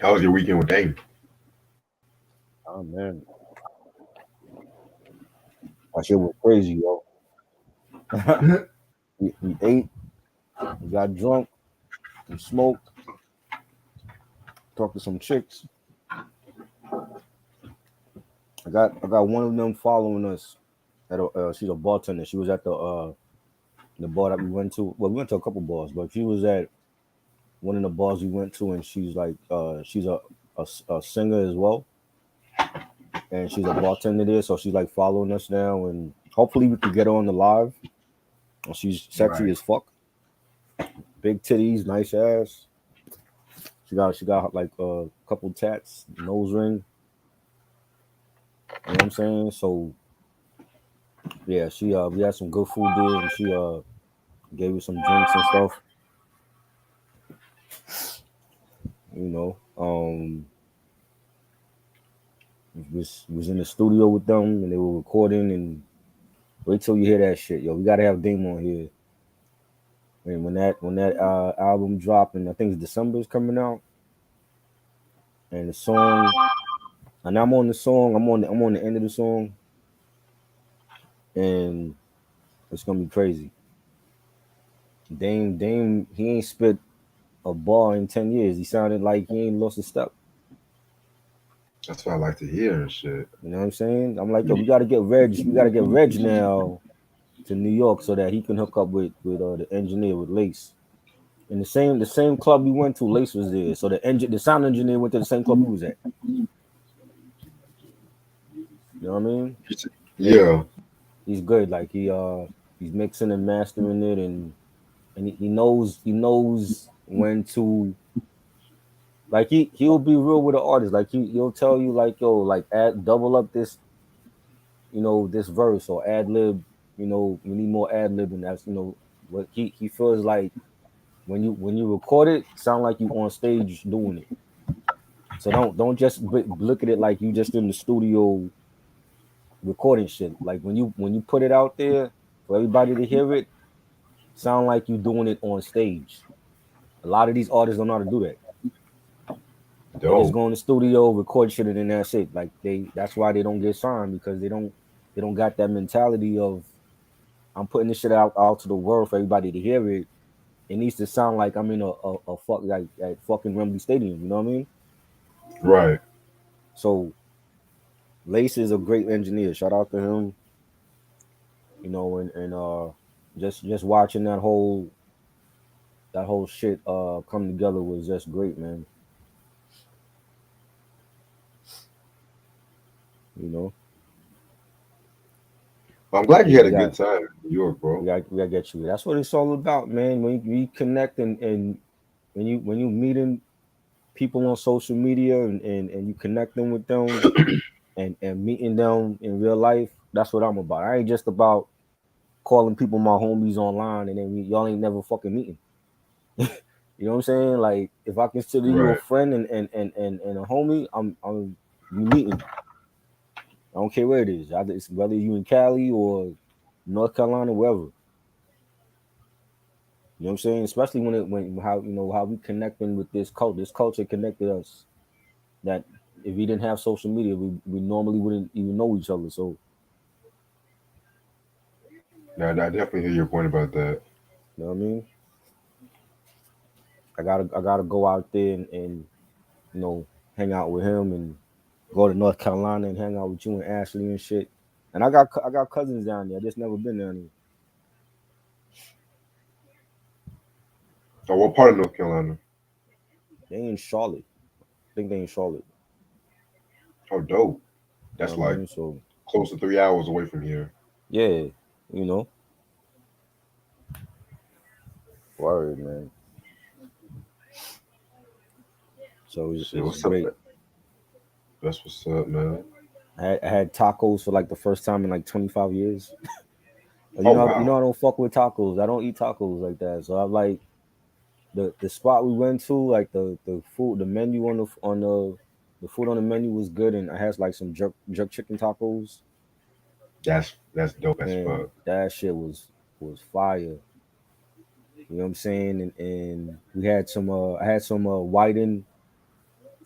How was your weekend with Dame? Oh man, that shit was crazy, yo. We ate, we got drunk, we smoked, talked to some chicks. I got one of them following us. She's a bartender. She was at the bar that we went to. Well, we went to a couple bars, but she was at one of the bars we went to, and she's like she's a singer as well, and she's a bartender there. So she's like following us now, and hopefully we could get her on the live. She's sexy Right. as fuck, big titties, nice ass. She got like a couple tats, nose ring. You know what I'm saying? So yeah, she we had some good food there, and she gave us some drinks and stuff. You know, was in the studio with them, and they were recording. And wait till you hear that shit, yo. We gotta have Dame on here. And when that album dropped, and I think it's December is coming out, and the song, and I'm on the song. I'm on the end of the song, and it's gonna be crazy. Dame, he ain't spit a bar in 10 years. He sounded like he ain't lost a step. That's what I like to hear and shit. You know what I'm saying? I'm like, yo, we gotta get Reg. We gotta get Reg now to New York so that he can hook up with the engineer with Lace. And the same club we went to, Lace was there. So the sound engineer went to the same club we was at. You know what I mean? And Yeah. he's good. Like he's mixing and mastering it, and he knows when to, like, he'll be real with the artist. Like he'll tell you, like, yo, like, add double up this, this verse, or ad lib. We need more ad lib, and that's, what he feels like when you record it, sound like you on stage doing it. So don't just look at it like you just in the studio recording shit. Like when you put it out there for everybody to hear it, sound like you doing it on stage. A lot of these artists don't know how to do that. They just Dope. go in the studio, record shit, and then that's it. Like that's why they don't get signed, because they don't got that mentality of, I'm putting this shit out to the world for everybody to hear it. It needs to sound like I'm in a fuck, like at fucking Wembley Stadium. You know what I mean? Right. So Lace is a great engineer. Shout out to him. And just watching that whole shit come together was just great, man. You know, Well, I'm glad you yeah, had we a good got time in New York, we bro. got we got to get you. That's what it's all about, man. When you connect, and when you meeting people on social media, and you connecting with them, and meeting them in real life, that's what I'm about. I ain't just about calling people my homies online, and then y'all ain't never fucking meeting. You know what I'm saying? Like, if I consider you a Right. friend and a homie, I'm we meeting. I don't care where it is. Either it's whether you in Cali or North Carolina, wherever. You know what I'm saying? Especially when how how we connecting with this culture. This culture connected us. That if we didn't have social media, we normally wouldn't even know each other. So Now, I definitely hear your point about that. you know what I mean? I gotta go out there and you know hang out with him, and go to North Carolina and hang out with you and Ashley and shit. And I got cousins down there. I just never been down there. Oh, what part of North Carolina? They in Charlotte. I think they in Charlotte. Oh, dope. You know That's what I like mean? So close to 3 hours away from here. yeah, you know, word, man. So Shit, it's what's up? great. That's what's up, man. I had tacos for like the first time in like 25 years. Oh, wow. I don't fuck with tacos. I don't eat tacos like that. So I like the spot we went to, like the food, the menu the food on the menu was good, and I had like some jerk chicken tacos. That's dope as Man, fuck. that shit was fire. You know what I'm saying? And we had some I had some whiting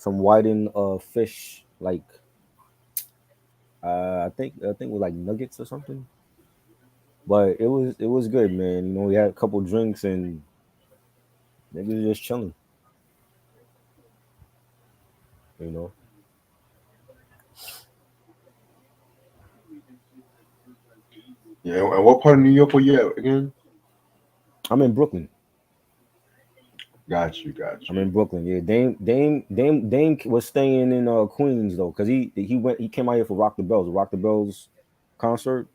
some whiting fish, like I think it was like nuggets or something. But it was good, man. You know, we had a couple drinks and niggas just chilling. You know, Yeah, and what part of New York were you at again? I'm in Brooklyn. Got you, got I'm you. in Brooklyn. Yeah, Dame was staying in Queens though, cause he came out here for the Rock the Bells concert.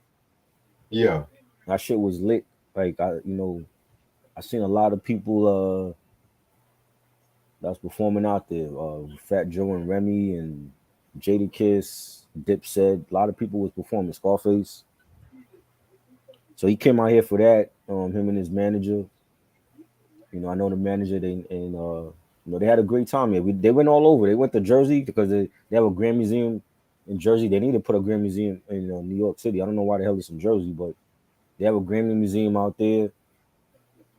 Yeah. That shit was lit. Like I seen a lot of people that's performing out there. Fat Joe and Remy and Jadakiss, Dipset. A lot of people was performing. Scarface. So he came out here for that. Him and his manager. I know the manager. They had a great time here. They went all over. They went to Jersey because they have a Grand Museum in Jersey. They need to put a Grand Museum in New York City. I don't know why the hell it's in Jersey, but they have a Grammy Museum out there.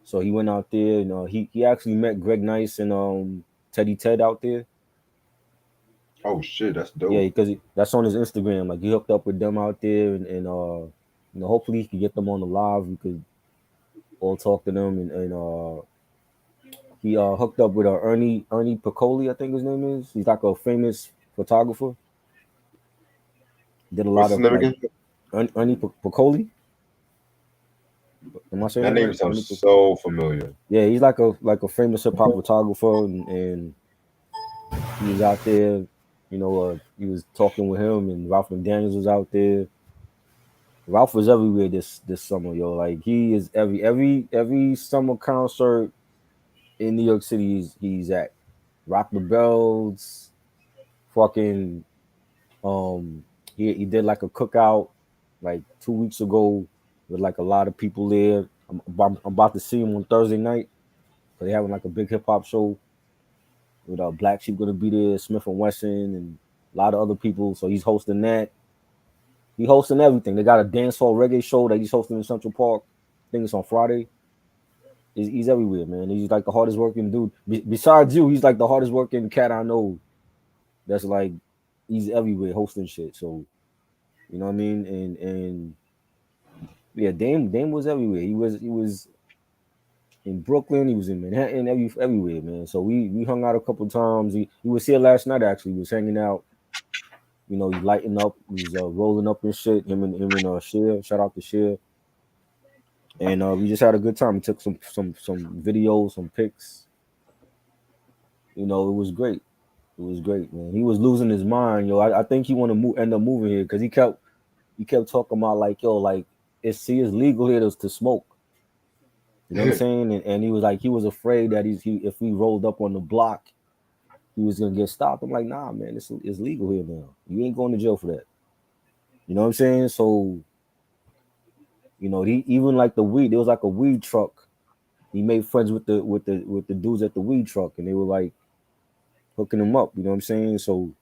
So he went out there and he actually met Greg Nice and Teddy Ted out there. Oh shit, that's Yeah, dope. because that's on his Instagram. Like he hooked up with them out there, and hopefully he could get them on the live. We could all talk to them, and he hooked up with Ernie Piccoli, I think his name is. He's like a famous photographer. Did a What's lot his of name like again? Piccoli. Am I saying That that name right? sounds so familiar. Yeah, he's like a famous hip hop photographer, and he was out there. He was talking with him, and Ralph McDaniels was out there. Ralph was everywhere this summer, yo. Like he is every summer concert in New York City. He's at Rock the Bells. Fucking he did like a cookout like 2 weeks ago with like a lot of people there. I'm about to see him on Thursday night. So they having like a big hip hop show with Black Sheep gonna be there, Smith and Wesson, and a lot of other people. So he's hosting that. He hosting everything. They got a dancehall reggae show that he's hosting in Central Park. I think it's on Friday. He's everywhere, man. He's like the hardest working dude. Besides you, he's like the hardest working cat I know. That's like he's everywhere hosting shit. So you know what I mean. And yeah, Dame was everywhere. He was in Brooklyn. He was in Manhattan. Everywhere, man. So we hung out a couple times. He was here last night actually. He was hanging out. He lighting up. He was rolling up and shit. Him and Cher. Shout out to Cher. And we just had a good time. We took some videos, some pics. It was great. It was great, man. He was losing his mind, yo. I think he want to end up moving here because he kept talking about like, yo, like it's legal here to smoke. You know what I'm saying? And he was like, he was afraid that if he rolled up on the block, he was gonna get stopped. I'm like, nah, man, it's legal here now. You ain't going to jail for that. You know what I'm saying? So, he even like the weed. There was like a weed truck. He made friends with the dudes at the weed truck, and they were like hooking him up. You know what I'm saying? So,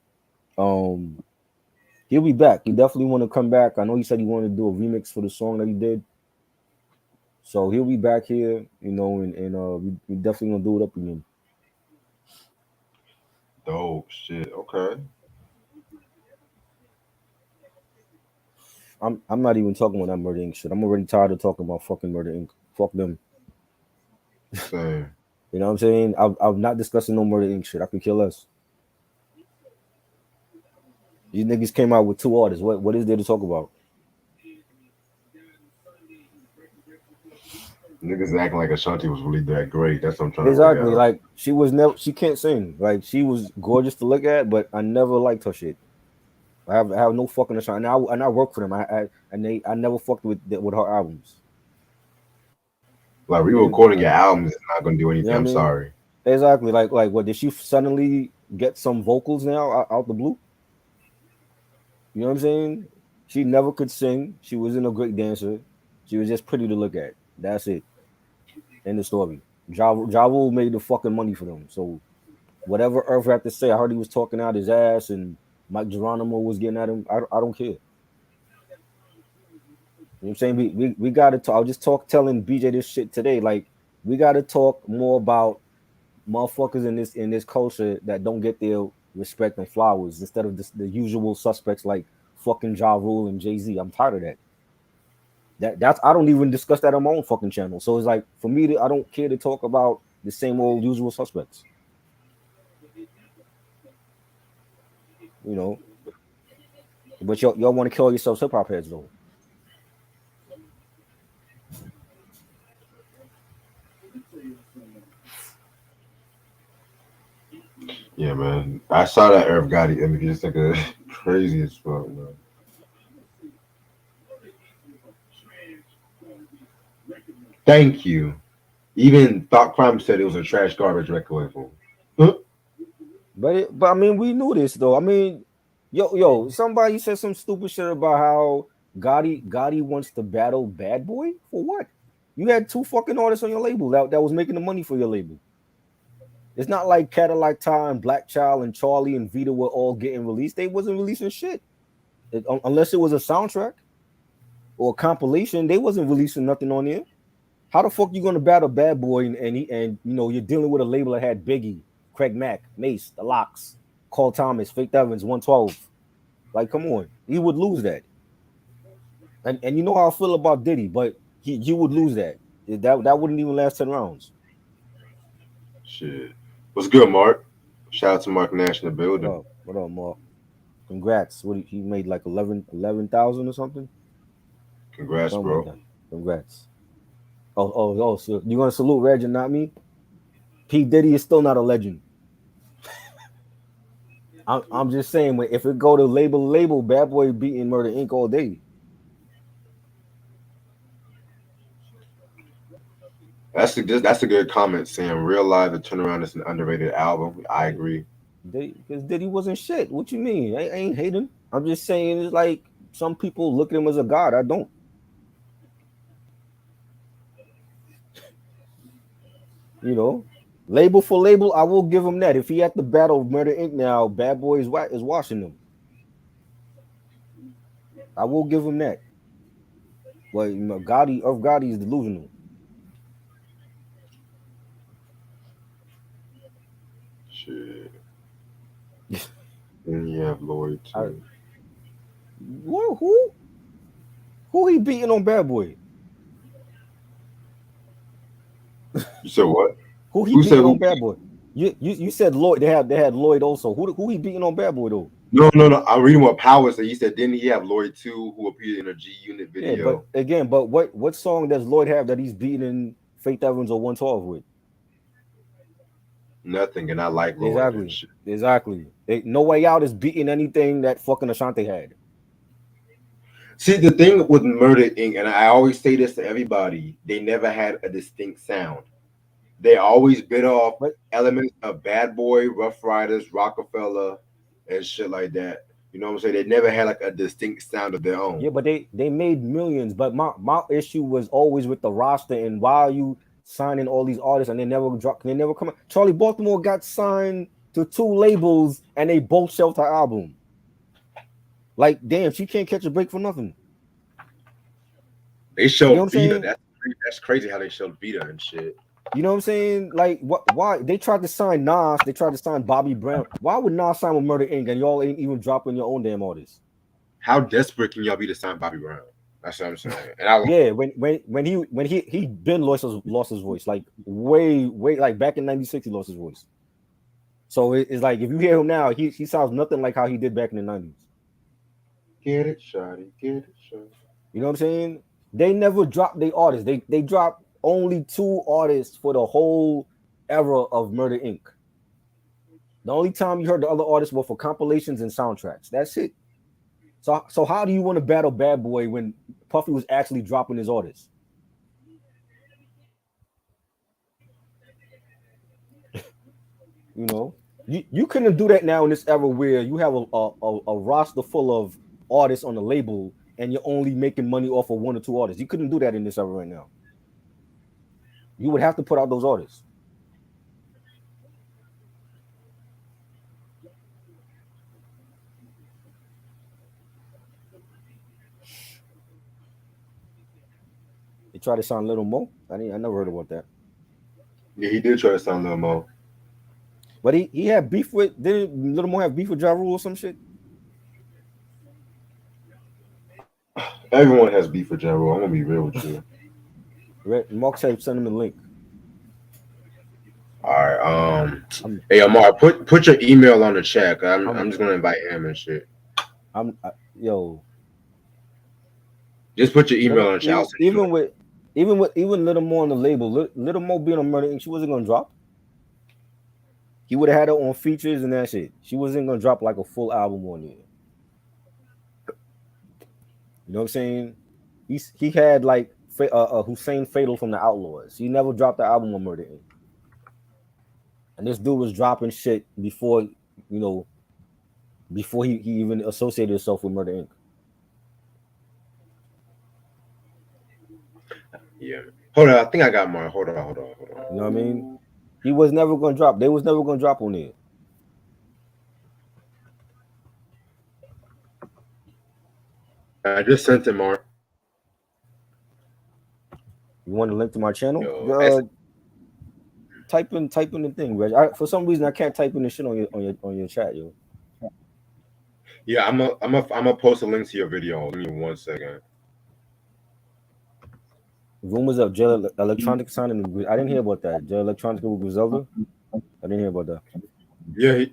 um, he'll be back. He definitely want to come back. I know he said he wanted to do a remix for the song that he did. So he'll be back here, and we definitely gonna do it up again. Dope shit. Okay. I'm not even talking about that Murder Inc. shit. I'm already tired of talking about fucking Murder Inc. Fuck them. Same. You know what I'm saying? I'm not discussing no Murder Inc. shit. I could kill less. These niggas came out with two artists. What is there to talk about? Niggas acting like Ashanti was really that great. That's what I'm trying to figure Exactly. out. Like she can't sing. Like she was gorgeous to look at, but I never liked her shit. I have no fucking Ashanti. And I work for them. I never fucked with her albums. Like I mean, re-recording your albums is not gonna do you know anything. what I I'm mean? sorry. Exactly. Like what? Did she suddenly get some vocals now out the blue? You know what I'm saying? She never could sing. She wasn't a great dancer. She was just pretty to look at. That's it. End of story. Ja Rule made the fucking money for them. So whatever Earth had to say, I heard he was talking out his ass and Mike Geronimo was getting at him. I don't care. You know what I'm saying? We gotta talk. I was just telling BJ this shit today. Like, we gotta talk more about motherfuckers in this culture that don't get their respect and flowers instead of the usual suspects like fucking Ja Rule and Jay Z. I'm tired of that. That's I don't even discuss that on my own fucking channel. So it's like for me, I don't care to talk about the same old usual suspects. You know, but y'all want to kill yourselves hip hop heads though. Yeah, man. I saw that Irv Gotti interview. It's like a crazy as fuck, man. Thank you. Even Thought Crime said it was a trash garbage record label. Huh? But I mean, we knew this though. I mean, somebody said some stupid shit about how Gotti wants to battle Bad Boy for what? You had two fucking artists on your label that was making the money for your label. It's not like Cadillac Ty and Black Child and Charlie and Vita were all getting released. They wasn't releasing shit. Unless it was a soundtrack or a compilation. They wasn't releasing nothing on there. How the fuck you gonna battle Bad Boy and you know you're dealing with a label that had Biggie, Craig Mack, Mace, The Locks, Carl Thomas, Faith Evans, 112. Like, come on, he would lose that. And you know how I feel about Diddy, but you would lose that. That wouldn't even last 10 rounds. Shit. What's good, Mark? Shout out to Mark Nash in the What building. up? What up, Mark? Congrats. What he made like 11,000 or something? Congrats, Something like bro. that. Congrats. Oh, so you gonna salute Reg and not me? P. Diddy is still not a legend. I'm just saying, if it go to label, Bad Boy beating Murder Inc. all day. That's a good comment, Sam. Real Live, The Turnaround is an underrated album. I Right. agree. Because Diddy wasn't shit. What you mean? I ain't hating. I'm just saying it's like some people look at him as a god. I don't. You know, label for label, I will give him that. If he at the battle of Murder Inc. now, Bad Boy is watching him. I will give him that. But you know, Gotti is delusional. Shit. And you have Lloyd I, too. who who he beating on Bad Boy? You said what? Who he Who said beating who? on Bad Boy? You said Lloyd. They had Lloyd also. Who he beating on Bad Boy though? No, no, no. I'm reading what Power said. He said, didn't he have Lloyd too, who appeared in a G Unit Yeah, but video? again, but what song does Lloyd have that he's beating Faith Evans or 112 with? Nothing. And I like Lloyd and Exactly, shit. exactly. No Way Out is beating anything that fucking Ashanti had. See, the thing with Murder Inc., and I always say this to everybody, they never had a distinct sound. They always bit off But elements of Bad Boy, Rough Riders, Rockefeller, and shit like that. You know what I'm saying? They never had like a distinct sound of their own. yeah, but they made millions. But my issue was always with the roster and why are you signing all these artists and they never drop, they never come out. Charlie Baltimore got signed to two labels and they both shelved her album. Like, damn, she can't catch a break for nothing. They You know what showed I'm Vita. saying? That's crazy how they showed Vita and shit. You know what I'm saying? Like, what? Why they tried to sign Nas? They tried to sign Bobby Brown. Why would Nas sign with Murder Inc. and y'all ain't even dropping your own damn artists? How desperate can y'all be to sign Bobby Brown? That's what I'm saying. And I Yeah, when he been lost his voice like way like back in '96 he lost his voice. So it's like if you hear him now, he sounds nothing like how he did back in the '90s. get it, shawty, get it, shawty. You know what I'm saying? They never dropped their artists. They dropped only two artists for the whole era of Murder Inc. The only time you heard the other artists were for compilations and soundtracks. That's it. So how do you want to battle Bad Boy when Puffy was actually dropping his artists? You know, you couldn't do that now in this era where you have a roster full of artists on the label and you're only making money off of one or two artists. You couldn't do that in this era right now. You would have to put out those artists. They try to sign Little Mo. I never heard about that. Yeah, he did try to sign Lil Mo. But he had beef with didn't Little Mo have beef with Ja Rule or some shit? Everyone has beef with General. I'm gonna be real with you. Mark said send him a link. All right. I'm Hey Amar, put your email on the chat. I'm I'm just gonna invite him and shit. yo Just put your email little on the chat. I'll even send you. even with even Little Mo on the label, Little Mo being on Murder Inc., she wasn't gonna drop. He would have had her on features and that shit. She wasn't gonna drop like a full album on there. You know what I'm saying? He had like Hussein Fatal from the Outlaws. He never dropped the album on Murder Inc. And this dude was dropping shit before you know before he even associated himself with Murder Inc. Yeah. Hold on. I think I got mine. Hold on. You know what I mean? He was never gonna drop. They was never gonna drop on there. I just sent him, Mark. You want to link to my channel? Yo, that's, Type in the thing, Reg. For some reason I can't type in the shit on your chat, yo. yeah. I'm a post a link to your video. Give me 1 second. Rumors of Jell Electronica signing. I didn't hear about that. Jell Electronica with Griselda. I didn't hear about that. Yeah.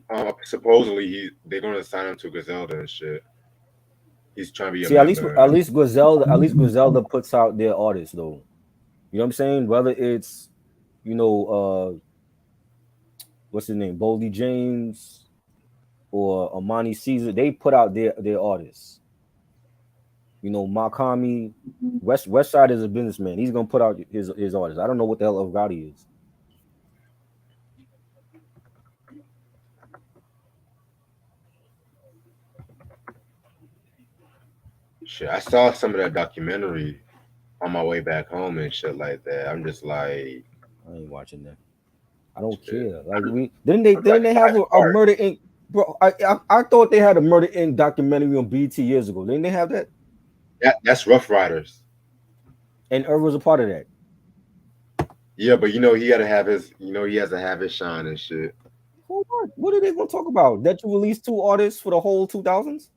Supposedly they're gonna sign him to Griselda and shit. He's trying to be a See, member. At least Griselda puts out their artists though. You know what I'm saying? Whether it's you know what's his name, Boldy James or Amani Caesar, they put out their artists. You know, Makami, West Side is a businessman. He's gonna put out his artists. I don't know what the hell of Gotti is. Shit, I saw some of that documentary on my way back home and shit like that. I'm just like, I ain't watching that. I don't shit. care. Like we I'm didn't like they have five a parts. Murder Inc. Bro, I thought they had a Murder Inc. documentary on BT years ago. Didn't they have that? That's Rough Riders. And Irv was a part of that. Yeah, but he had to have his, he has to have his shine and shit. For what? What are they gonna talk about? That you released two artists for the whole 2000s?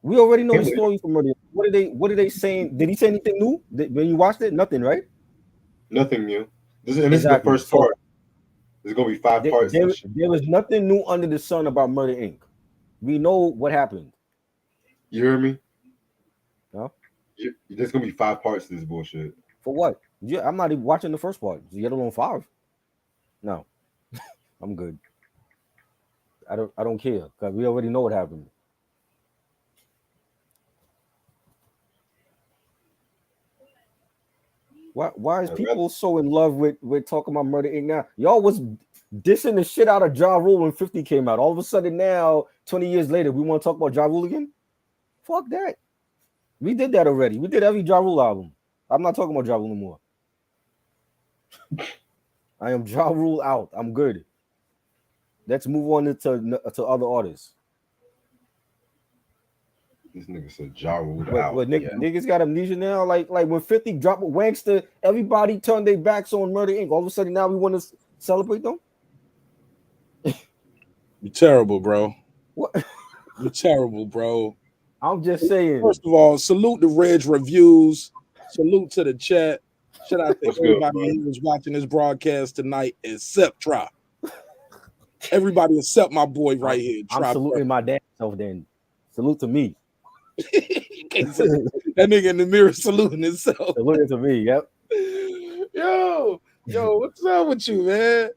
We already know the Can't believe story from Murder Inc. What are they saying? Did he say anything new? When you watched it? Nothing, right? nothing new. This is the Exactly. first So part. There's gonna be 5 parts and shit. there was nothing new under the sun about Murder Inc. We know what happened. You hear me? Huh? There's gonna be 5 parts to this bullshit. For what? Yeah, I'm not even watching the first part. Yet alone five. No, I'm good. I don't care because we already know what happened. Why is I'd rather, people so in love with talking about Murder Inc. now? Y'all was dissing the shit out of Ja Rule when 50 came out. All of a sudden now, 20 years later, we want to talk about Ja Rule again? Fuck that. We did that already. We did every Ja Rule album. I'm not talking about Ja Rule anymore. I am Ja Rule out. I'm good. Let's move on to other artists. this nigga said Ja ruled What out. Yeah, niggas got amnesia now? Like when 50 dropped a Wankster, everybody turned their backs on Murder Inc. All of a sudden now we want to celebrate them? You're terrible, bro. What? You're terrible, bro. I'm just saying. First of all, salute the Reg reviews. Salute to the chat. Shout out to what's good, everybody bro? who's watching this broadcast tonight, except Try. Everybody except my boy right here, I'm Try. saluting my damn self then. Salute to me. That nigga in the mirror saluting himself. Salute to me, yep. Yo, what's up with you, man?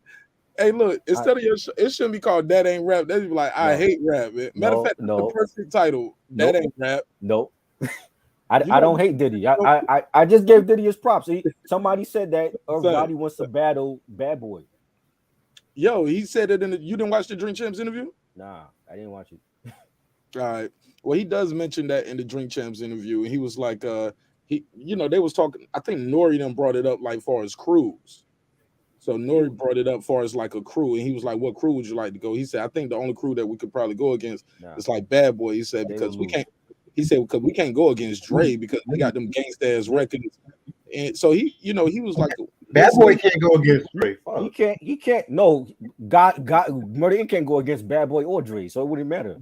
Hey, look, instead of it shouldn't be called That Ain't Rap. That should be like, I No. hate rap, man. Matter of fact, that's the perfect title. That Nope. Ain't Rap. Nope. You I know, don't hate Diddy. I just gave Diddy his props. Somebody said that Irv Gotti wants to battle Bad Boy. Yo, he said it you didn't watch the Drink Champs interview? Nah, I didn't watch it. All right. Well, he does mention that in the Drink Champs interview, and he was like, they was talking. I think Nori done brought it up like far as crews. So Nori brought it up far as like a crew, and he was like, "What crew would you like to go?" He said, "I think the only crew that we could probably go against is like Bad Boy." He said because we can't. He said because we can't go against Dre because they got them gangsta ass records, and so he was like, Bad Boy can't go against Dre. Fuck He can't. He can't. No, God, Murder Inc. can't go against Bad Boy or Dre, so it wouldn't matter.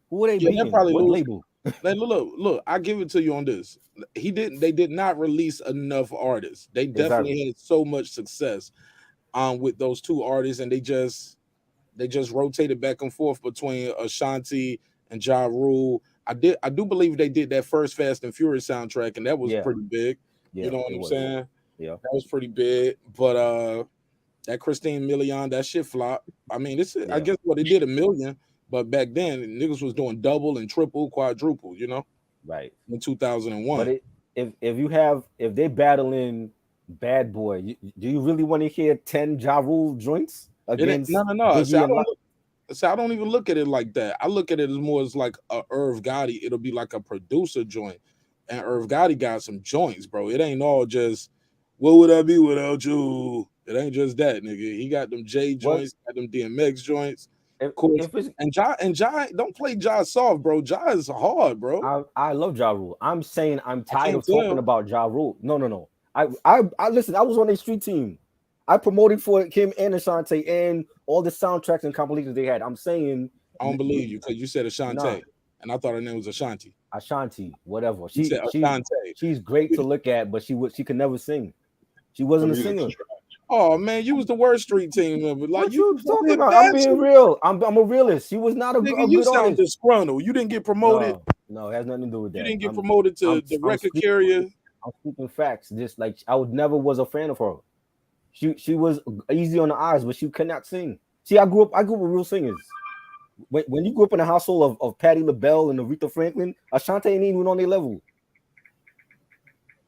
Who are they Yeah, they beating? probably What lose. label? Look, I give it to you on this. They did not release enough artists. They definitely Exactly. had so much success with those two artists, and they just rotated back and forth between Ashanti and Ja Rule. I do believe they did that first Fast and Furious soundtrack, and that was Yeah. pretty big. You Yeah. know what It I'm was. saying? Yeah. That was pretty big. But that Christine Milian, that shit flopped. I mean, this is, I Yeah. guess what they did a million, but back then niggas was doing double and triple, quadruple, Right. in But 2001. if they battling Bad Boy, do you really want to hear 10 Ja Rule joints It ain't, against no. Biggie and I don't even look at it like that. I look at it as more as like a Irv Gotti. It'll be like a producer joint, and Irv Gotti got some joints, bro. It ain't all just what would I be without you. It ain't just that, nigga. He got them J what joints, got them DMX joints, if, of course. if it's And Ja don't play Ja soft, bro. Ja is hard, bro. I love Ja Rule. I'm saying I'm I tired can't of talking tell. about Ja Rule. No. I listen. I was on a street team. I promoted for him and Ashanti and all the soundtracks and compilations they had. I'm saying, I don't believe you because you said nah, Ashante, and I thought her name was Ashanti. Ashanti, whatever. You said Ashante. She's great to look at, but she could never sing. She Her wasn't a music's singer. trash. Oh man, you was the worst street team member. Like What you you talking did about? I'm bad being shit. real. I'm a realist. She was not Nigga, a you good sound artist. disgruntled. You didn't get promoted. No, it has nothing to do with You that. didn't get promoted to the I'm record speaking carrier. I'm speaking facts. Just like I would never was a fan of her. She was easy on the eyes, but she could not sing. See, I grew up with real singers. When you grew up in a household of Patti LaBelle and Aretha Franklin, Ashanti ain't even on their level.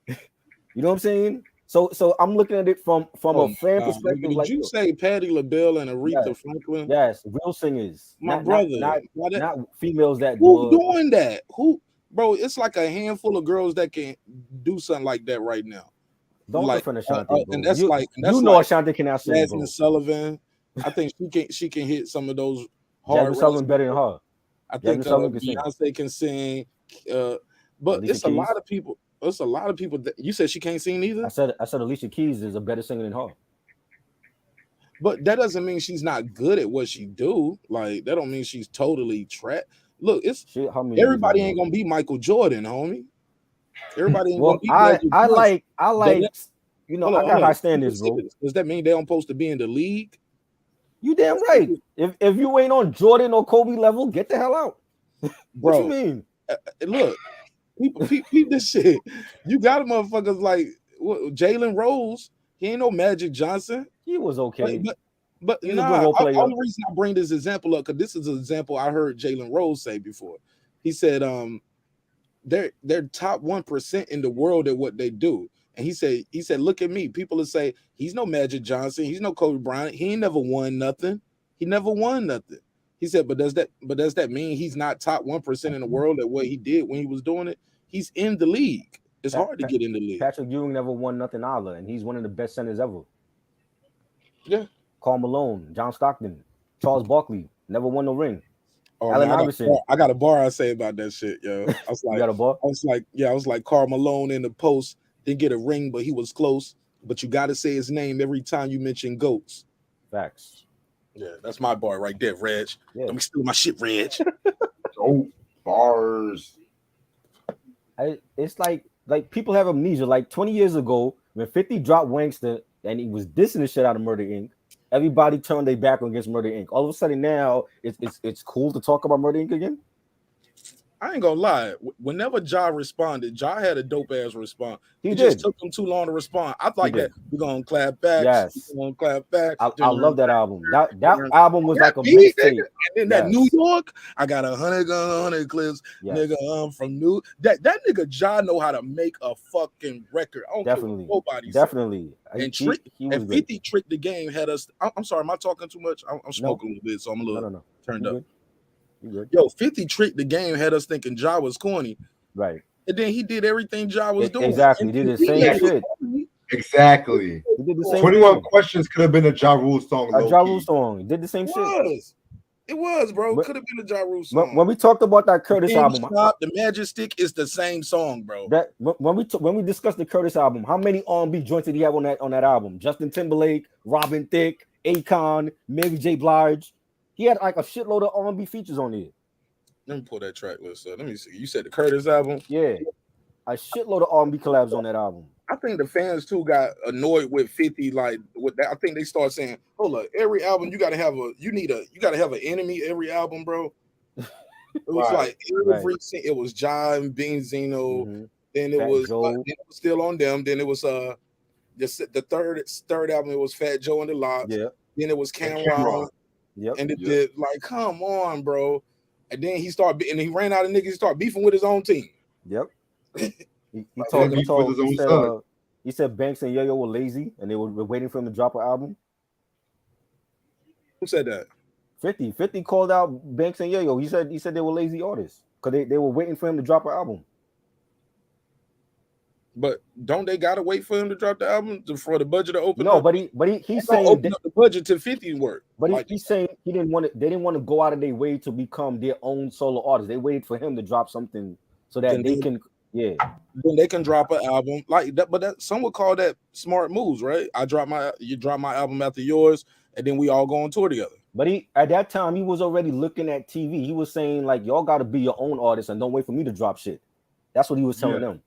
You know what I'm saying? So I'm looking at it from Oh a my fan god, nigga, perspective. did Like, you look, say Patti LaBelle and yes, Aretha Franklin? yes, real singers, My brother, not females that who were. doing that? Who, bro? It's like a handful of girls that can do something like that right now. Don't Like, defend Ashanti, and bro. You that's you know like Ashanti cannot sing, Jasmine bro. Sullivan. I think she can hit some of those hard Jasmine Sullivan raspy. better than her. I Jasmine think Sullivan can sing. Beyonce can sing, uh, but Alicia it's a lot Keys. of people. It's a lot of people that you said she can't sing either. I said Alicia Keys is a better singer than her. But that doesn't mean she's not good at what she do. Like that don't mean she's totally trapped. Look, it's Her music is everybody not ain't good. gonna be Michael Jordan, homie. Everybody ain't gonna Well, be Magic Johnson. I But like hold on, I hold got on. high Let me standards, say bro. this. Does that mean they don't supposed to be in the league? You damn right. If you ain't on Jordan or Kobe level, get the hell out. What you Bro, mean? look, people this shit. You got a motherfuckers like Jalen Rose. He ain't no Magic Johnson. He was But okay. but but He's a good nah. role player. Only reason I bring this example up because this is an example I heard Jalen Rose say before. He said, they're top 1% in the world at what they do. And he said, look at me. People will say he's no Magic Johnson, he's no Kobe Bryant, he ain't never won nothing. He never won nothing. He said, but does that mean he's not top 1% in the world at what he did when he was doing it? He's in the league. It's Pat, hard to Pat, get in the league. Patrick Ewing never won nothing either, and he's one of the best centers ever. Yeah. Karl Malone, John Stockton, Charles Barkley never won no ring. Oh Allen man, Iverson, I got a bar I say about that shit, yo. you got a ball. I was like Karl Malone in the post, didn't get a ring, but he was close. But you gotta say his name every time you mention goats. Facts. Yeah, that's my bar right there, Reg. Yeah. Don't be stealing my shit, Reg. Oh, bars. It's like people have amnesia. Like 20 years ago, when 50 dropped Wankster and he was dissing the shit out of Murder Inc., everybody turned their back against Murder Inc. All of a sudden now, it's cool to talk about Murder Inc. again. I ain't gonna lie. Whenever Ja responded, Ja had a dope ass response. He It did. just took him too long to respond. I like did. that. We're gonna clap back. Yes. We're gonna clap back. I love that album. That album was like a Me, nigga. mixtape. And then that New York, I got 100 clips. Yes. Nigga, I'm from New. That nigga Ja know how to make a fucking record. I don't Definitely. care what nobody Definitely. said. He was And good. 50 Trick the Game had us. I'm sorry, am I talking too much? I'm smoking a little bit, so I'm a little No. turned You up. good. You good. Yo, 50 Trick the Game had us thinking Ja was corny. Right. And then he did everything Ja was doing. Exactly. And He did the he same was shit. corny. Exactly. He did the same 21 thing. Questions could have been a Ja Rule song. A Low Ja key. Rule song. He did the same shit. It was, bro. But Could have been a Ja Rule song. when we talked about that Curtis Candy album, Shop, the Magic Stick is the same song, bro. that when we discussed the Curtis album, how many R&B joints did he have on that album? Justin Timberlake, Robin Thicke, Akon, Mary J. Blige. He had like a shitload of R&B features on there. Let me pull that track list up. Let me see. You said the Curtis album? Yeah, a shitload of R&B collabs on that album. I think the fans too got annoyed with 50. Like with that, I think they start saying, "Hold up, every album you gotta have an enemy every album, bro." It was like every it was John Benzino, then it Fat was Joe. it was still on them. Then it was the third album. It was Fat Joe and the Lox. Yeah. Then it was Cameron. Yep. And it did like, come on, bro. And then he ran out of niggas. He started beefing with his own team. Yep. He said Banks and Yo-Yo were lazy and they were waiting for him to drop an album. Who said that? 50 called out Banks and Yo-Yo. He said they were lazy artists because they were waiting for him to drop an album. But don't they gotta wait for him to drop the album for the budget to open up? No, but he's saying open up the budget to 50 work. But he's saying he didn't want it. They didn't want to go out of their way to become their own solo artist. They waited for him to drop something so that they can. Yeah. Then they can drop an album like that. But that some would call that smart moves, right? You drop my album after yours, and then we all go on tour together. But at that time he was already looking at TV. He was saying like, y'all got to be your own artist and don't wait for me to drop shit. That's what he was telling them.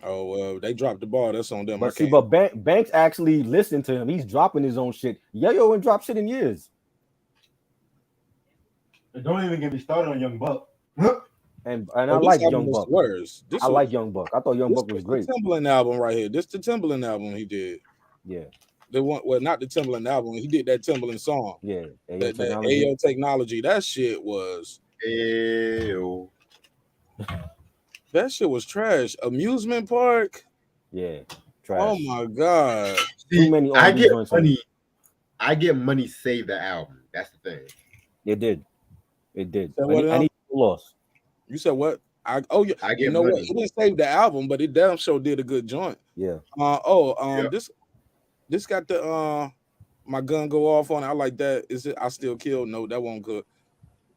Oh well, they dropped the ball. That's on them. But Banks actually listened to him. He's dropping his own shit. Yo ain't dropped shit in years. And don't even get me started on Young Buck. And I like Young Buck. I like Young Buck. I thought Young Buck was great. The Timberland album right here. This the Timberland album he did. Yeah. Not the Timberland album. He did that Timberland song. Yeah. Ayo Technology. That shit was. Ayo. That shit was trash. Amusement Park. Yeah. Trash. Oh my god. See, I get money saved the album. That's the thing. It did. And he lost. You said what? I get you know money. what? It didn't save the album, but it damn sure did a good joint. Yeah. This got the my gun go off on it. I like that. Is it I still kill? No, that won't good.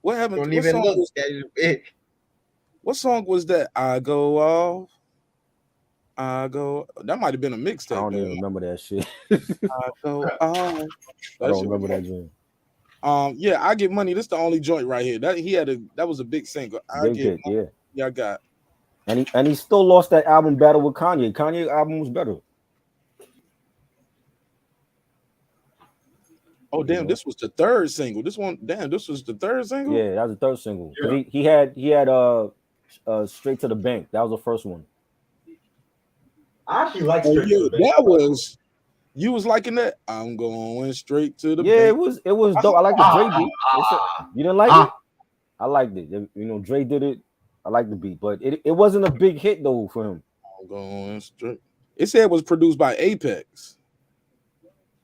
What happened? Don't even look. What song was that? I go off. I go. That might have been a mixtape. I don't even remember that shit. I go off. I don't remember that joint. Yeah, I Get Money. This the only joint right here. That was a big single. Yeah, I got. And he still lost that album battle with Kanye. Kanye album was better. Oh damn! This was the third single. This was the third single. Yeah, that was the third single. Yeah. He had Straight to the Bank. That was the first one. I actually like Straight to the Bank. That was. You was liking that? I'm going straight to the bank. It was dope. I like the Dre beat. You didn't like it? I liked it. You know, Dre did it. I like the beat, but it wasn't a big hit though for him. I'm going straight. It said it was produced by Apex.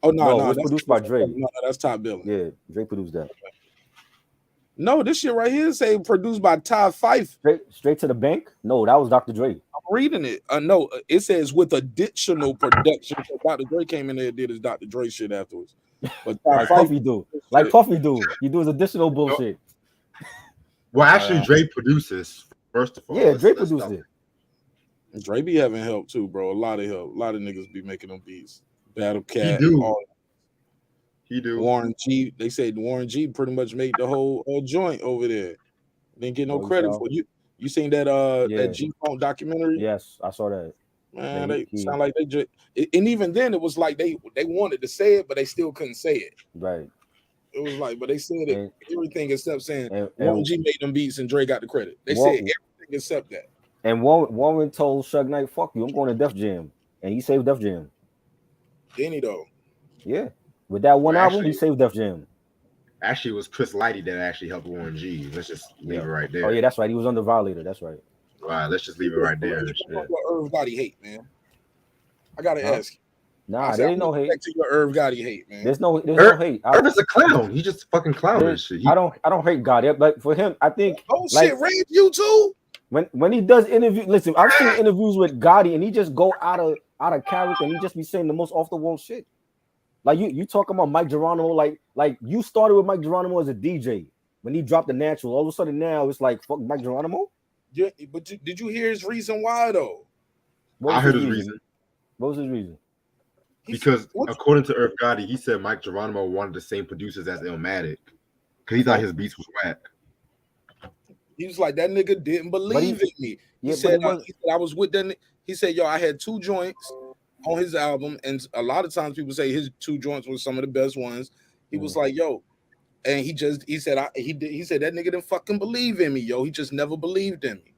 Oh no, it was produced by Dre. No, that's Top Billing. Yeah, Dre produced that. No, this shit right here say produced by Todd Fife. Straight to the Bank? No, that was Dr. Dre. I'm reading it. No, it says with additional production. So Dr. Dre came in there and did his Dr. Dre shit afterwards. But like Puffy do. Like Puffy do. He do his additional bullshit. Well, actually, Dre produces, first of all. Yeah, Dre produced it. Dre be having help too, bro. A lot of help. A lot of niggas be making them beats. Battle Cat. He do. Warren G. They said Warren G pretty much made the whole joint over there. Didn't get no credit for you. You seen that that G-Funk documentary? Yes, I saw that. Man, they sound like they just and even then it was like they wanted to say it, but they still couldn't say it. Right. It was like, but they said it everything except saying Warren G made them beats and Dre got the credit. They said everything except that. And Warren told Suge Knight, "Fuck you, I'm going to Def Jam," and he saved Def Jam. Didn't he though? Yeah, with that one album, he saved Def Jam. Actually, it was Chris Lighty that actually helped Warren G. Let's just leave it right there. Oh yeah, that's right. He was on the Violator. That's right. All right, let's just leave it right there. What Irv Gotti hate, man? I gotta ask you. Nah, there ain't no hate. Back to your Irv Gotti hate, man. There's no hate. Irv is a clown. He just fucking clownish. I don't hate Gotti, but for him, I think. Oh shit, Ray, you too. When he does interviews, listen, I've seen interviews with Gotti, and he just go out of character, and he just be saying the most off the wall shit. Like you talking about Mike Geronimo, like you started with Mike Geronimo as a DJ when he dropped the natural. All of a sudden now it's like fuck Mike Geronimo. Yeah, but did you hear his reason why though? What I was heard his his reason? reason. What was his reason? Because What? according to Irv Gotti, he said Mike Geronimo wanted the same producers as Illmatic because he thought his beats was whack. He was like, that nigga didn't believe in me. He but said, it was he said, I was with that. He said, yo, I had 2 joints on his album, and a lot of times people say his 2 joints were some of the best ones. He was like, yo, and he said he said that nigga didn't fucking believe in me, yo. He just never believed in me.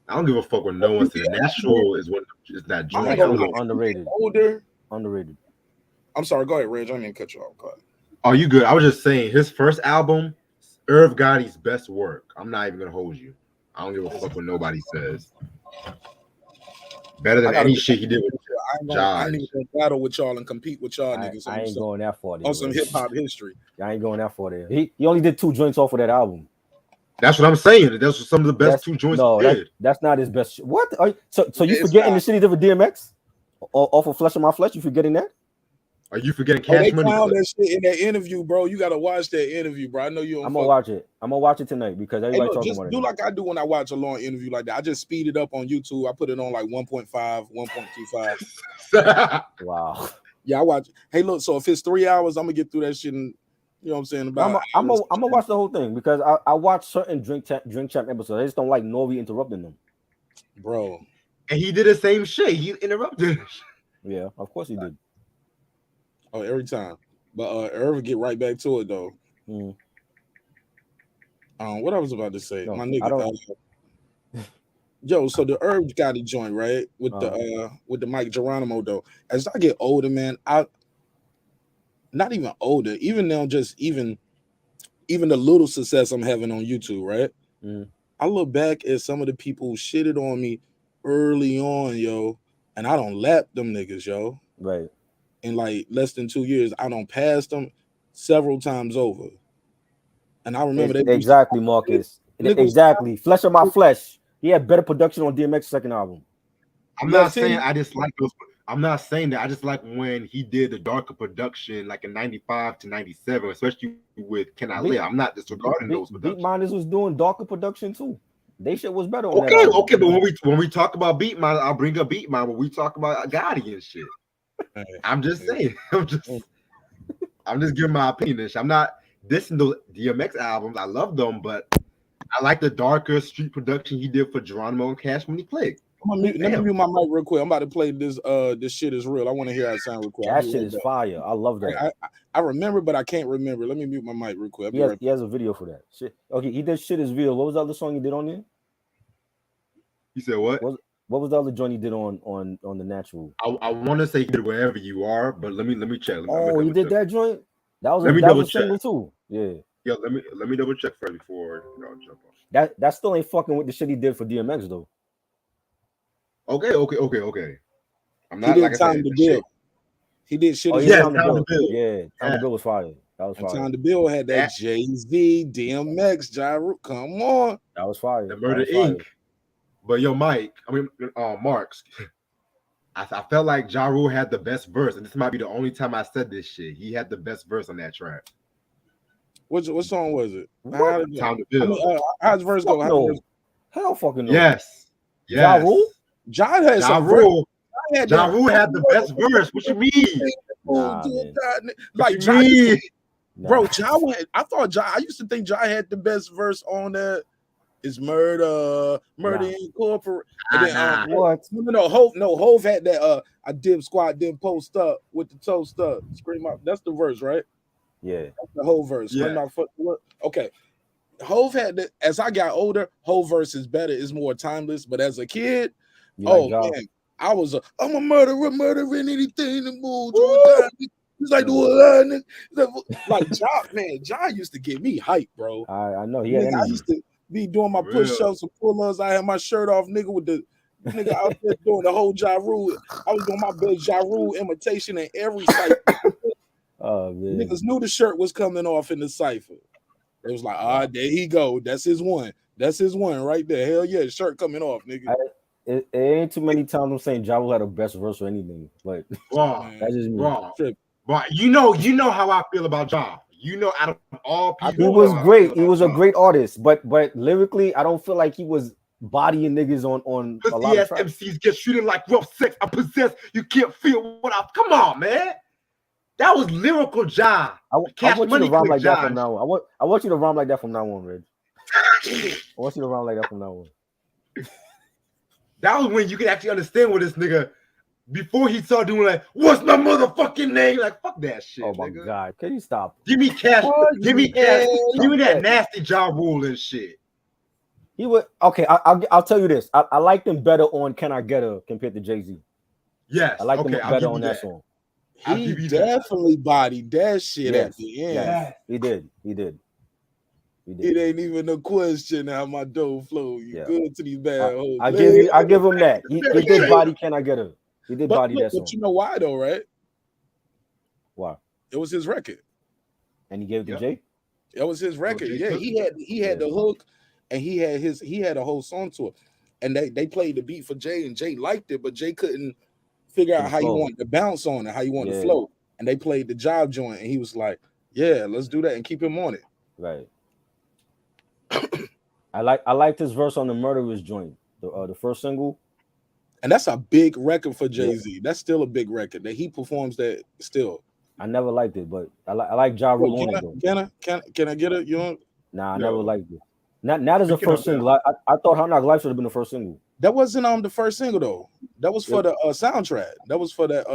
I don't give a fuck what no one said. The natural is what is that joint. I Natural don't know. underrated. Older. Underrated. I'm sorry, go ahead, Reg. I didn't mean to cut you off. Go ahead. Oh, you good? I was just saying his first album, Irv Gotti's best work. I'm not even gonna hold you. I don't give a fuck what nobody says. Better than any shit he did with I need to battle with y'all and compete with y'all niggas. I ain't going that far. On some hip hop history. I ain't going that far there. He only did 2 joints off of that album. That's what I'm saying. Those some of the best 2 joints he did. That's not his best. What? So you forgetting the shit he did with DMX? Off of Flesh of My Flesh? You forgetting that? Are you forgetting Cash Money? They found that shit in that interview, bro. You gotta watch that interview, bro. I know you. I'm gonna watch it. I'm gonna watch it tonight because everybody talking just about it. Do like I do when I watch a long interview like that. I just speed it up on YouTube. I put it on like 1.5, 1.25. Wow. Yeah, I watch. Hey, look. So if it's 3 hours, I'm gonna get through that shit. And you know what I'm saying? I'm gonna watch the whole thing because I watch certain Drink Champ episodes. I just don't like Nori interrupting them, bro. And he did the same shit. He interrupted. Yeah, of course he did. Oh, every time. But Irv get right back to it though. What I was about to say, my nigga. Yo, so the Irv Gotti joint, right? With the Mike Geronimo though. As I get older, man, not even older, even now, just even the little success I'm having on YouTube, right? I look back at some of the people who shitted on me early on, yo, and I don't lap them niggas, yo. Right. In like less than 2 years, I don't pass them several times over. And I remember they exactly, Marcus. Exactly. Flesh of My Flesh. He had better production on DMX's second album. I'm not saying I just like those. I'm not saying that. I just like when he did the darker production, like in '95 to '97, especially with Can I Live. I'm not disregarding those productions. Beatminerz was doing darker production too. They shit was better on that album. Okay, but when we talk about Beatminerz, I'll bring up Beatminerz. When we talk about Gotti and shit, I'm just saying. I'm just giving my opinion. I'm not dissing those DMX albums. I love them, but I like the darker street production he did for Geronimo and Cash Money Click. Let me mute my mic real quick. I'm about to play this. This shit is real. I want to hear how it sound real quick. That shit is fire. I love that. I remember, but I can't remember. Let me mute my mic real quick. He has a video for that. Shit. Okay, he did Shit Is Real. What was the other song he did on there? You said what? What was the other joint he did on the Natural? I want to say he did Wherever You Are, but let me check. He did that joint. That was a single too. Yeah. Yeah, let me double check first before jump on. That still ain't fucking with the shit he did for DMX though. Okay. I'm not he like did Time to Build. He did shit. Time to Build. Yeah, Time to Build was fire. That was fire. Time to Build had that Jay-Z, DMX, Gyro. Come on. That was fire. The Murder Inc. But Mark, I felt like Ja Rule had the best verse, and this might be the only time I said this shit. He had the best verse on that track. What song was it? Time to Build. How's the verse go? Hell fucking no. Yes. Ja Rule? Ja had Ja Rule. Ja Rule had the best verse. What you mean? Like bro, I thought I used to think Ja had the best verse on that. Is Murder Incorporated. What? No, Hove had that. I dip squat, then post up with the toast up. Scream out. That's the verse, right? Yeah. That's the whole verse. Scream out. Okay. Hove had that. As I got older, whole verse is better. It's more timeless. But as a kid, man, I'm a murderer, murdering anything that moves. He's like Ja used to get me hype, bro. I know. I used to be doing my push-ups and pull-ups. I had my shirt off, nigga, with the nigga out there doing the whole Ja Rule. I was doing my best Ja Rule imitation in every cipher. Oh man. Niggas knew the shirt was coming off in the cipher. It was like, there he go. That's his one. That's his one right there. Hell yeah, shirt coming off, nigga. It ain't too many times I'm saying Ja Rule had the best verse or anything. Like wrong. That's just me. Wrong. But you know how I feel about Ja. You know, out of all people, he was great. He was a great artist, but lyrically, I don't feel like he was bodying niggas on a lot of tracks. MCs get treated like rough sex. I possess. You can't feel what I. Come on, man. That was lyrical Ja. I want you to rhyme like that from now on. I want you to rhyme like that from now on, Reg. I want you to rhyme like that from now on. That was when you could actually understand what this nigga. Before he started doing like, what's my motherfucking name? Like, fuck that shit. Oh my god, can you stop? Give me cash. Give me cash. Give me that nasty Ja Rule and shit. He would okay. I'll tell you this. I liked him better on "Can I Get Her" compared to Jay-Z. Yes, I liked him better on that song. He definitely bodied that shit at the end. Yes, he did. It ain't even a question how my dough flow. You good to these bad hoes. I give him that. He did body "Can I Get Her." He did body that song. But you know why though, right? Why? It was his record. And he gave it to Jay? It was his record. Yeah, he had the hook and he had a whole song to it. And they played the beat for Jay and Jay liked it, but Jay couldn't figure out how he wanted to bounce on it, how he wanted to flow. And they played the job joint and he was like, yeah, let's do that and keep him on it. Right. I liked his verse on the Murderers joint, the first single. And that's a big record for Jay-Z. Yeah. That's still a big record that he performs that still. I never liked it, but I like Ja Rule on it though. Can I get it? You know? Nah, I never liked it. Not as a first single. I thought Hard Knock Life should have been the first single. That wasn't on the first single though. That was for the soundtrack. That was for that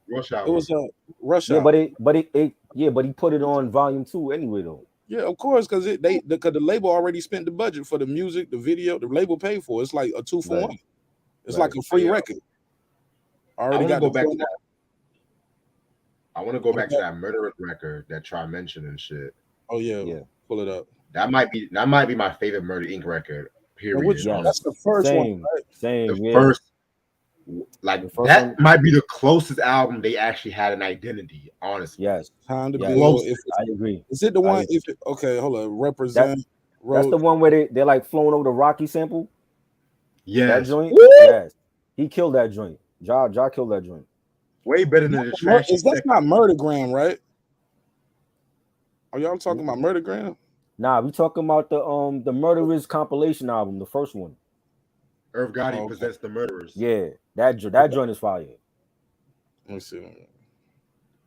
Rush Hour. It was Rush Hour. But he put it on volume 2 anyway though. Yeah, of course, because the label already spent the budget for the music, the video, the label paid for it. It's like a 2-for-1. It's like a free record. I want to go back to that. I want to go back to that Murderous record that Try mentioned and shit. Oh yeah. Pull it up. That might be my favorite Murder Inc. record. Period. That's the first one. Right? Same. The first, like the first that one might be the closest album they actually had an identity. Honestly, yes. Time to build. I agree. Is it the one? Okay, hold on. Represent. That's the one where they're like flowing over the Rocky sample. Yeah, that joint. Woo! Yes, he killed that joint. Ja killed that joint. Way better than the trash. That's not Murdergram, right? Are y'all talking about Murdergram? Nah, we talking about the Murderers compilation album, the first one. Irv Gotti presents the Murderers. Yeah, that joint is fire. Let me see.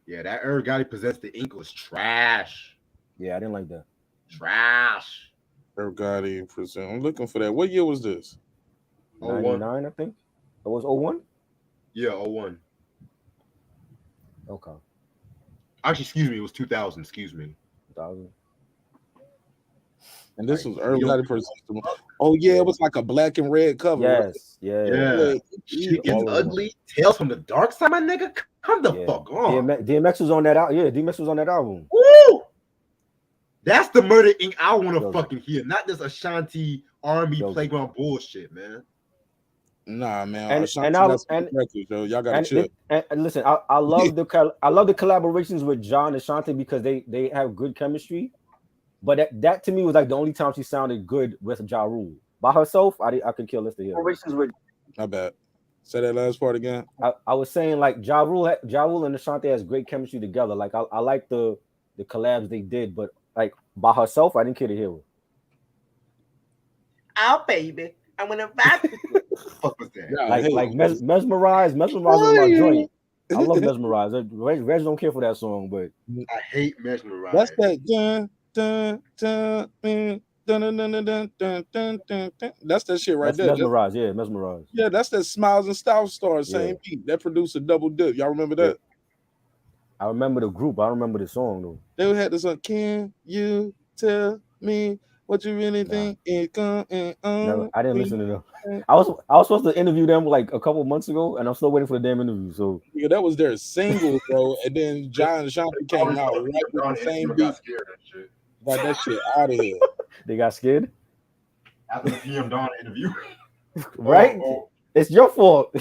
Yeah, that Irv Gotti presents the Ink was trash. Yeah, I didn't like that. Trash. Irv Gotti present. I'm looking for that. What year was this? 99, I think. It was 01? Yeah, 01. Okay. Actually, excuse me, it was 2000. Excuse me. 2000. And this was Irv Gotti presents. Oh yeah, it was like a black and red cover. Yes, yeah. Shit gets ugly. Tales from the Dark Side, my nigga. Come the fuck on. DMX was on that album. Yeah, DMX was on that album. Woo! That's the Murder Inc. I want to fucking hear, not this Ashanti Army Playground bullshit, man. Nah, man. And y'all gotta chill. And listen, I love the collaborations with John and Ashanti because they have good chemistry. But that to me was like the only time she sounded good with Ja Rule. By herself, I could kill this to hear. Not bad. Say that last part again. I was saying like Ja Rule and Ashanti has great chemistry together. Like I like the collabs they did, but like by herself, I didn't care to hear her. Oh baby, I'm gonna back. Fuck was that? Like mesmerize is my joint. I love Mesmerize. Reg don't care for that song, but I hate Mesmerize. That's that that's that shit right there. Mesmerize, Mesmerize. Yeah, that's that Smiles and Style Star, same beat. That produced a double dip. Y'all remember that? I remember the group. I don't remember the song though. They had this song. Can you tell me what you really think is going on? No, I didn't listen to them. I was supposed to interview them like a couple months ago, and I'm still waiting for the damn interview. So yeah, that was their single, bro. And then John and Ashanti came out right with the same beat. Got that shit out of here. They got scared after the PM Dawn interview, right? It's your fault.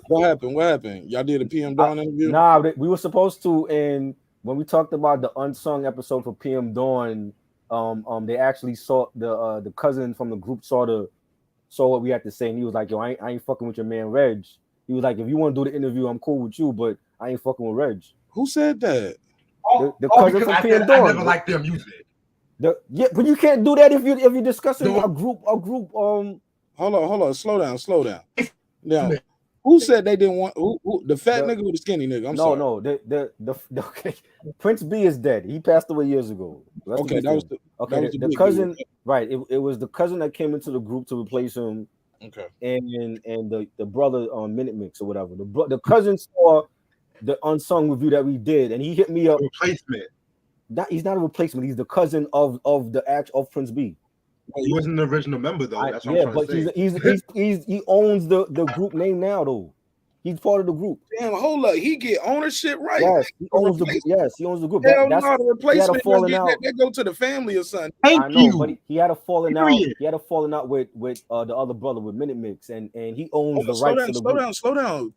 What happened? Y'all did a PM Dawn interview? Nah, we were supposed to, and when we talked about the unsung episode for PM Dawn, they actually saw the cousin from the group saw what we had to say, and he was like, "Yo, I ain't fucking with your man Reg." He was like, "If you want to do the interview, I'm cool with you, but I ain't fucking with Reg." Who said that? The cousin because from I PM said Dawn. I never liked their music. Yeah, but you can't do that if you're discussing a group. Hold on. Slow down. Now, who said they didn't want who the fat nigga or the skinny nigga? I'm sorry. No, okay. Prince B is dead. He passed away years ago. Okay, that was the cousin, dude. Right? It was the cousin that came into the group to replace him. Okay, and the brother on Minute Mix or whatever. The cousin saw the unsung review that we did, and he hit me up. Replacement. He's not a replacement. He's the cousin of the act of Prince B. He wasn't the original member though. That's what I'm trying to say. He owns the group name now though. He's part of the group. Damn, hold up. He get ownership, right? Yes, he owns the group. Yes, he owns the group. Hell no, the replacement that go to the family or something. Thank you. But he had a falling out. He had a falling out with the other brother with Minute Mix, and he owns the rights to the group. Slow down.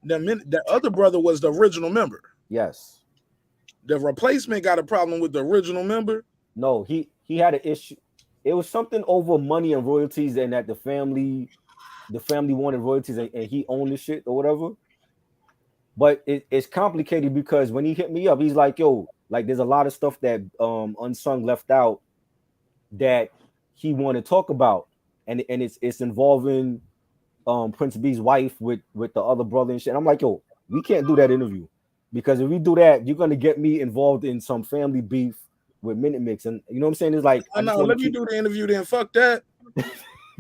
The other brother was the original member. Yes. The replacement got a problem with the original member. No, he had an issue. It was something over money and royalties, and that the family wanted royalties, and he owned the shit or whatever. But it's complicated because when he hit me up, he's like, "Yo, like there's a lot of stuff that Unsung left out that he wanted to talk about, and it's involving Prince B's wife with the other brother and shit." And I'm like, "Yo, we can't do that interview because if we do that, you're gonna get me involved in some family beef with Minute Mix, and you know what I'm saying? It's like, let me do the interview then. Fuck that."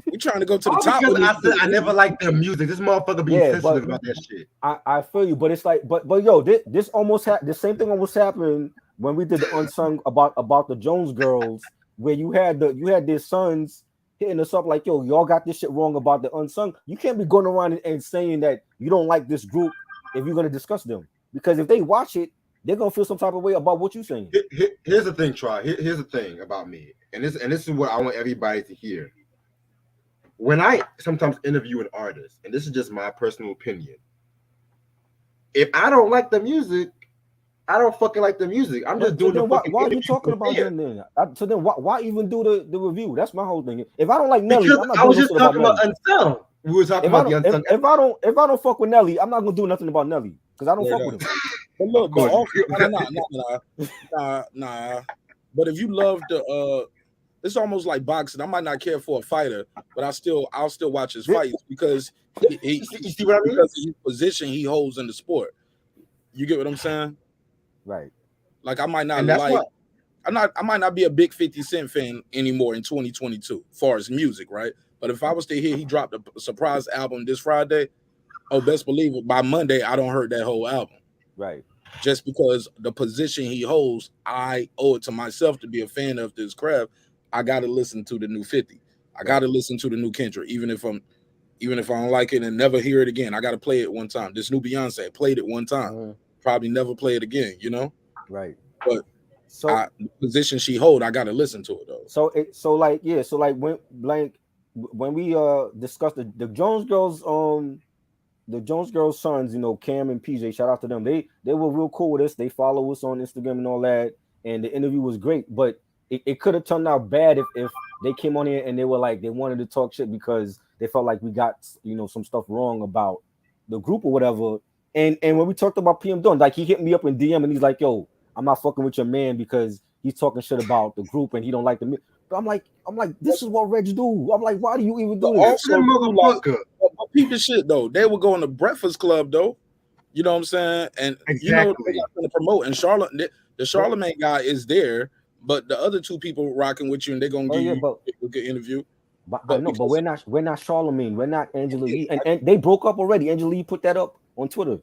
We trying to go to the top. Because I said I never liked their music. This motherfucker be sensitive about that shit. I feel you, but it's like, but yo, this almost the same thing almost happened when we did the unsung about the Jones girls, where you had their sons hitting us up like, "Yo, y'all got this shit wrong about the unsung." You can't be going around and saying that you don't like this group if you're gonna discuss them, because if they watch it, they're gonna feel some type of way about what you're saying. Here's the thing, Troy. Here's the thing about me, and this is what I want everybody to hear. When I sometimes interview an artist, and this is just my personal opinion, if I don't like the music, I don't fucking like the music. I'm just doing the fucking. Why are you talking about them then? So then why even do the review? That's my whole thing. If I don't like Nelly, I'm not. I was just talking about Unsung. We were talking about the Unsung. If I don't fuck with Nelly, I'm not gonna do nothing about Nelly because I don't fuck with him. But look, nah. But if you love the it's almost like boxing. I might not care for a fighter, but I'll still watch his fights because he see what I mean? Because of his position he holds in the sport. You get what I'm saying? Right. Like I might not like I might not be a big 50 Cent fan anymore in 2022 as far as music, right? But if I was to hear he dropped a surprise album this Friday, best believe it, by Monday I don't heard that whole album. Right. Just because the position he holds, I owe it to myself to be a fan of this craft. I got to listen to the new 50. I got to listen to the new Kendrick, even if I don't like it and never hear it again. I got to play it one time. This new Beyonce, played it one time. Probably never play it again, you know? Right. But the position she hold, I got to listen to it though. So when we discussed the Jones girls sons, you know, Cam and PJ, shout out to them. They were real cool with us. They follow us on Instagram and all that, and the interview was great, but it could have turned out bad if they came on here and they were like, they wanted to talk shit because they felt like we got, you know, some stuff wrong about the group or whatever. And when we talked about PM Dawn, like he hit me up in DM and he's like, "Yo, I'm not fucking with your man because he's talking shit about the group and he don't like the." But I'm like, this is what Reg do. I'm like, why do you even do this? Also, like, people shit though. They were going to Breakfast Club though. You know what I'm saying? And you know they're not going to promote. And the Charlemagne guy is there. But the other two people rocking with you, and they're gonna give you a good interview. But I know, but we're not Charlemagne, we're not Angela Yee, and they broke up already. Angela Yee put that up on Twitter.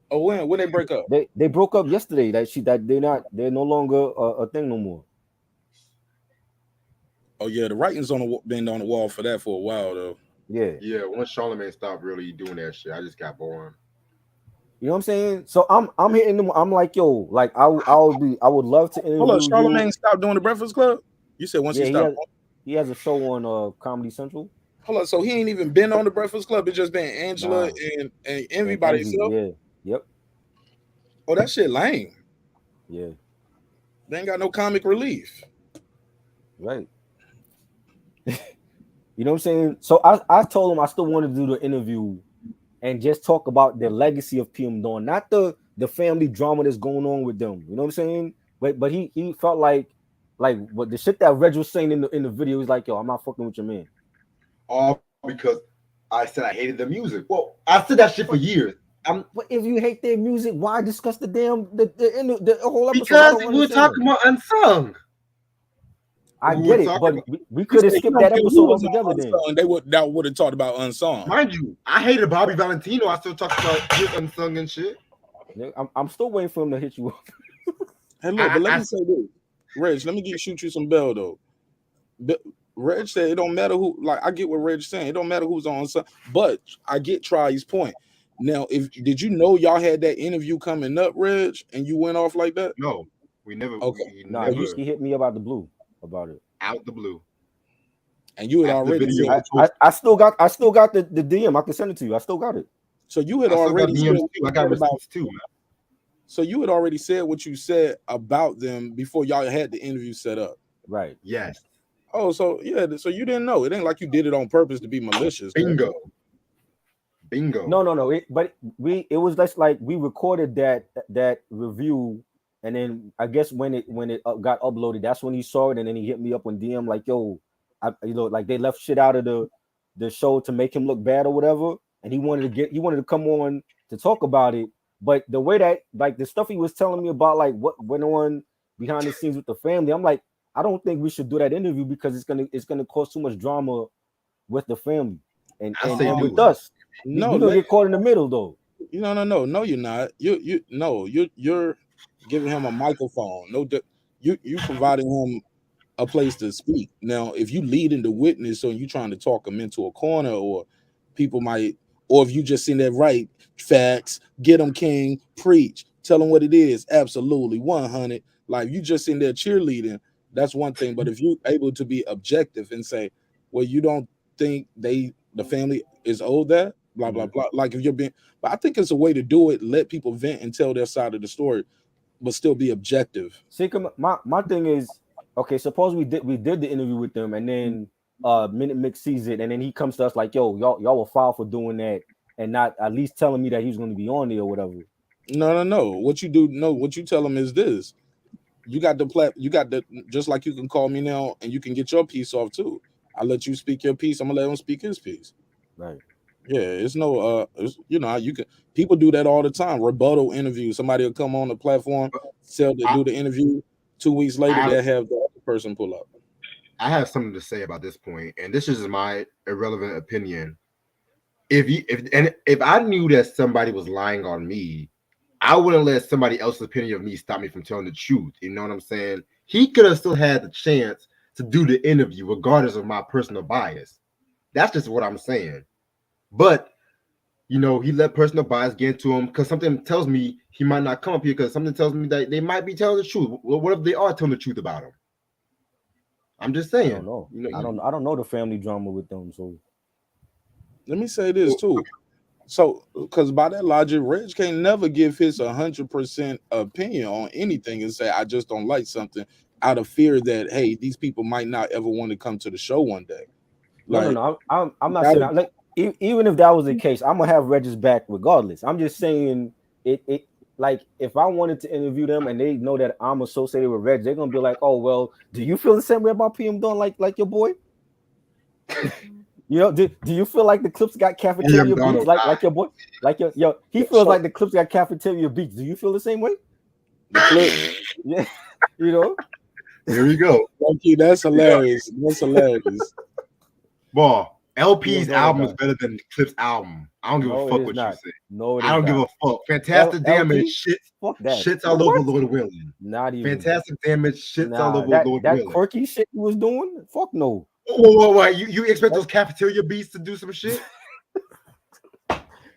Oh, when they break up? They broke up yesterday. They're no longer a thing no more. Oh yeah, the writing's been on the wall for that for a while though. Yeah. Once Charlemagne stopped really doing that shit, I just got bored. You know what I'm saying? So I'm hitting them. I'm like, yo, like I would love to interview. Hold on, Charlemagne stopped doing the Breakfast Club? You said once he stopped. He has a show on Comedy Central. Hold on, so he ain't even been on the Breakfast Club. It's just been Angela and Envy by themselves. Yeah. Yep. Oh, that shit lame. Yeah. They ain't got no comic relief. Right. You know what I'm saying? So I told him I still want to do the interview and just talk about the legacy of PM Dawn, not the the family drama that's going on with them. You know what I'm saying? But he felt like what the shit that Reg was saying in the video. He's like, yo, I'm not fucking with your man. All because I said I hated the music. Well, I said that shit for years. But if you hate their music, why discuss the damn the whole episode? Because we were talking about Unsung. I get it, but we could have skipped that episode altogether. Then they would have talked about Unsung. Mind you, I hated Bobby Valentino. I still talk about his Unsung and shit. I'm still waiting for him to hit you up. Hey, look, but let me say this, Reg. Let me shoot you some bell though. Reg said it don't matter who. Like I get what Reg's saying. It don't matter who's on Unsung, but I get Try's point. Now, did you know y'all had that interview coming up, Reg, and you went off like that? No, we never. Okay, he hit me about the blue about it. Out the blue. And you had already said, I still got the DM. I can send it to you. I still got it. So you had already said I got receipts too, man. So you had already said what you said about them before y'all had the interview set up. Right. Yes. Oh, so yeah, so you didn't know. It ain't like you did it on purpose to be malicious. Bingo. Man. Bingo. No. It was just like we recorded that review, and then I guess when it got uploaded, that's when he saw it, and then he hit me up on DM like, "Yo, like they left shit out of the show to make him look bad or whatever," and he wanted to come on to talk about it. But the way that like the stuff he was telling me about like what went on behind the scenes with the family, I'm like, I don't think we should do that interview because it's gonna cause too much drama with the family and with us. No, you're gonna get caught in the middle though. No, you're not. You're giving him a microphone. You providing him a place to speak. Now, if you leading the witness or you trying to talk him into a corner, or people might, or if you just seen that right facts, get them king, preach, tell them what it is. Absolutely, 100. Like you just in there cheerleading. That's one thing. But if you're able to be objective and say, well, you don't think the family is owed that, blah, blah, blah. Like if you're being, but I think it's a way to do it, let people vent and tell their side of the story, but still be objective. See, my thing is, okay, suppose we did the interview with them and then Minute Mix sees it and then he comes to us like, yo, y'all were foul for doing that and not at least telling me that he was going to be on there or whatever. No. What you tell him is this. You got just like you can call me now and you can get your piece off too. I'll let you speak your piece. I'm gonna let him speak his piece. Right. Yeah, it's no you can people do that all the time. Rebuttal interview. Somebody will come on the platform, do the interview. 2 weeks later, they'll have the other person pull up. I have something to say about this point, and this is my irrelevant opinion. If I knew that somebody was lying on me, I wouldn't let somebody else's opinion of me stop me from telling the truth. You know what I'm saying? He could have still had the chance to do the interview regardless of my personal bias. That's just what I'm saying. But, he let personal bias get into him because something tells me he might not come up here because something tells me that they might be telling the truth. Well, what if they are telling the truth about him? I'm just saying. I don't know. I don't know the family drama with them. So let me say this too. So, because by that logic, Reg can't never give his 100% opinion on anything and say, I just don't like something out of fear that, hey, these people might not ever want to come to the show one day. No. I'm not saying that. Like, even if that was the case, I'm going to have Reg's back regardless. I'm just saying it like if I wanted to interview them and they know that I'm associated with Reg, they're going to be like, oh, well, do you feel the same way about PM Dawn like your boy? Do you feel like the Clips got cafeteria beats like your boy? Like he feels like the Clips got cafeteria beats. Do you feel the same way? The Clips. Yeah. There you go. Thank you. That's hilarious. That's hilarious. Boy, LP's album is better than the Clips album. I don't give a fuck what you say. No, I don't give a fuck. Fantastic Damage shits all over Lord Willing. Not even. Fantastic Damage shits all over Lord Willing. That quirky shit he was doing? Fuck no. What? You expect those cafeteria beats to do some shit?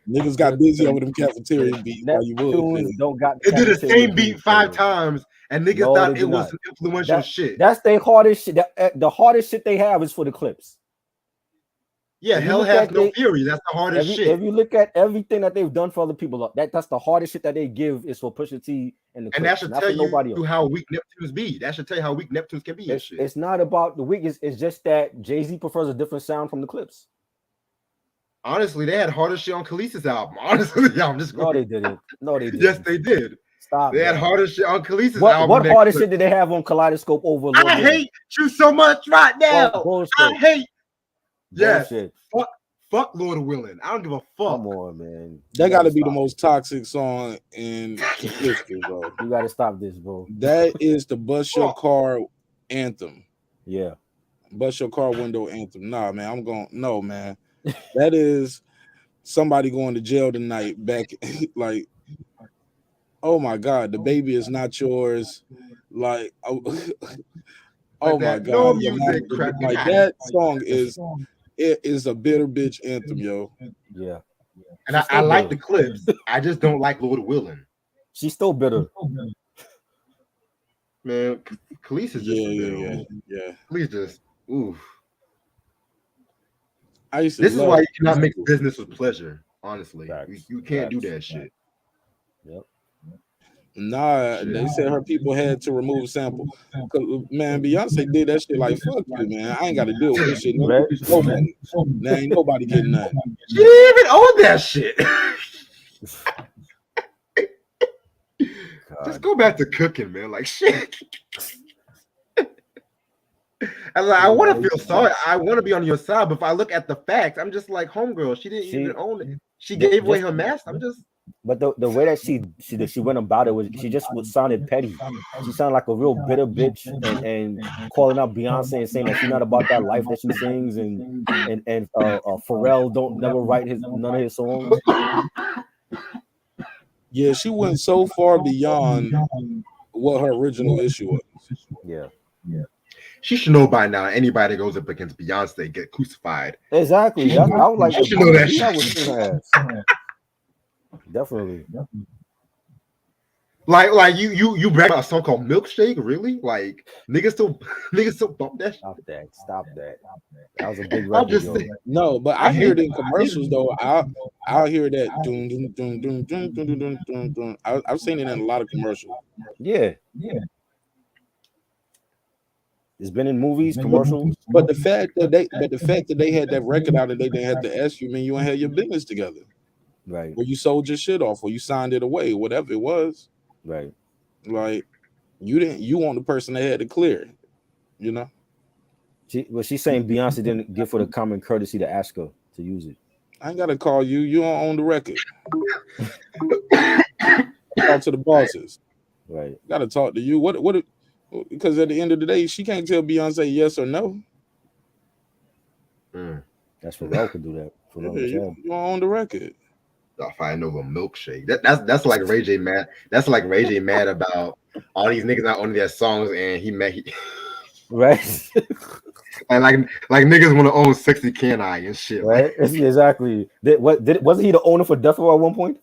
Niggas got busy over them cafeteria beats. They did the same beat 5 times, and niggas thought it was some influential shit. That's their hardest shit. The hardest shit they have is for the Clips. Yeah, Hell Has No Fury. That's the hardest shit. If you look at everything that they've done for other people, that's the hardest shit that they give is for Pusha T and the Clips. And that should tell you how weak Neptunes be. That should tell you how weak Neptunes can be. It's not about the weakness. It's just that Jay-Z prefers a different sound from the Clips. Honestly, they had harder shit on Khaleesi's album. Honestly, I'm just No, they didn't. No, they didn't. Yes, they did. Stop. They had harder shit on Khaleesi's album. What harder shit did they have on Kaleidoscope over? I hate you so much right now. Bullshit. I hate. Yes. Bullshit. Fuck Lord of Willing. I don't give a fuck. Come on, man. That got to be the most toxic song in history, bro. You got to stop this, bro. That is the Bust Your Car anthem. Yeah. Bust Your Car window anthem. Nah, man, no, man. That is somebody going to jail tonight. Back, like, oh my God, the baby is not yours. Like, oh my God, no music, like that song is a bitter bitch anthem, yo. Yeah. And I like the clips. I just don't like Lord of Willing. She's still bitter. Man, Khalees is just yeah. Khalees just oof. This is why you cannot mix business with pleasure. Honestly, you can't do that shit. Yep. Nah, they said her people had to remove sample. Man, Beyonce did that shit like fuck you, man. I ain't got to deal with this shit. Nobody. Now ain't nobody getting nothing. She didn't even own that shit. Just go back to cooking, man. Like shit. I want to feel sorry. I want to be on your side, but if I look at the facts, I'm just like, homegirl. She didn't even own it. She gave away her mask. I'm just. But the way that she went about it was she just sounded petty. She sounded like a real bitter bitch and calling out Beyonce and saying that she's not about that life that she sings and Pharrell don't never write none of his songs. Yeah, she went so far beyond what her original issue was. Yeah. She should know by now. Anybody that goes up against Beyonce get crucified. Exactly. I was like, she should know that shit. Definitely. Like you brag about a song called Milkshake, really? Like niggas still bump that. Stop that. That was a big record. No, but I hear it in commercials though. I'll hear that. Dun, dun, dun, dun, dun, dun, dun, dun, dun. I've seen it in a lot of commercials. Yeah. It's been in movies, commercials. But the fact that they had that record out and they didn't have to ask you, mean you ain't had your business together. Right. Where you sold your shit off or you signed it away, whatever it was. Right. Like you want the person that had to clear, you know? She's saying Beyonce didn't give her the common courtesy to ask her to use it. I ain't gotta call you. You don't own the record. Talk to the bosses. Right. Gotta talk to you. What because at the end of the day, she can't tell Beyonce yes or no. That's Pharrell could do that. You don't own the record. I'll find over Milkshake. That's like Ray J mad. That's like Ray J mad about all these niggas not owning their songs, and he right. And like niggas want to own Sexy Can I and shit. Right. Exactly. Wasn't he the owner for Death Row at one point?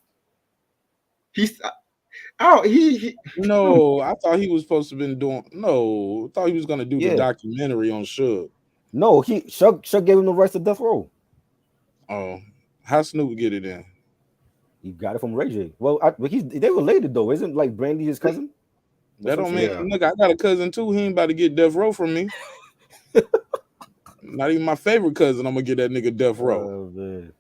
No, I thought he was supposed to been doing. No, I thought he was gonna do the documentary on Suge. No, Suge gave him the rights to Death Row. Oh, how Snoop get it in? He got it from Ray J. Well, they related though. Isn't like Brandy his cousin? That don't mean. Look, I got a cousin too. He ain't about to get Death Row from me. Not even my favorite cousin. I'm gonna get that nigga Death Row. Oh man.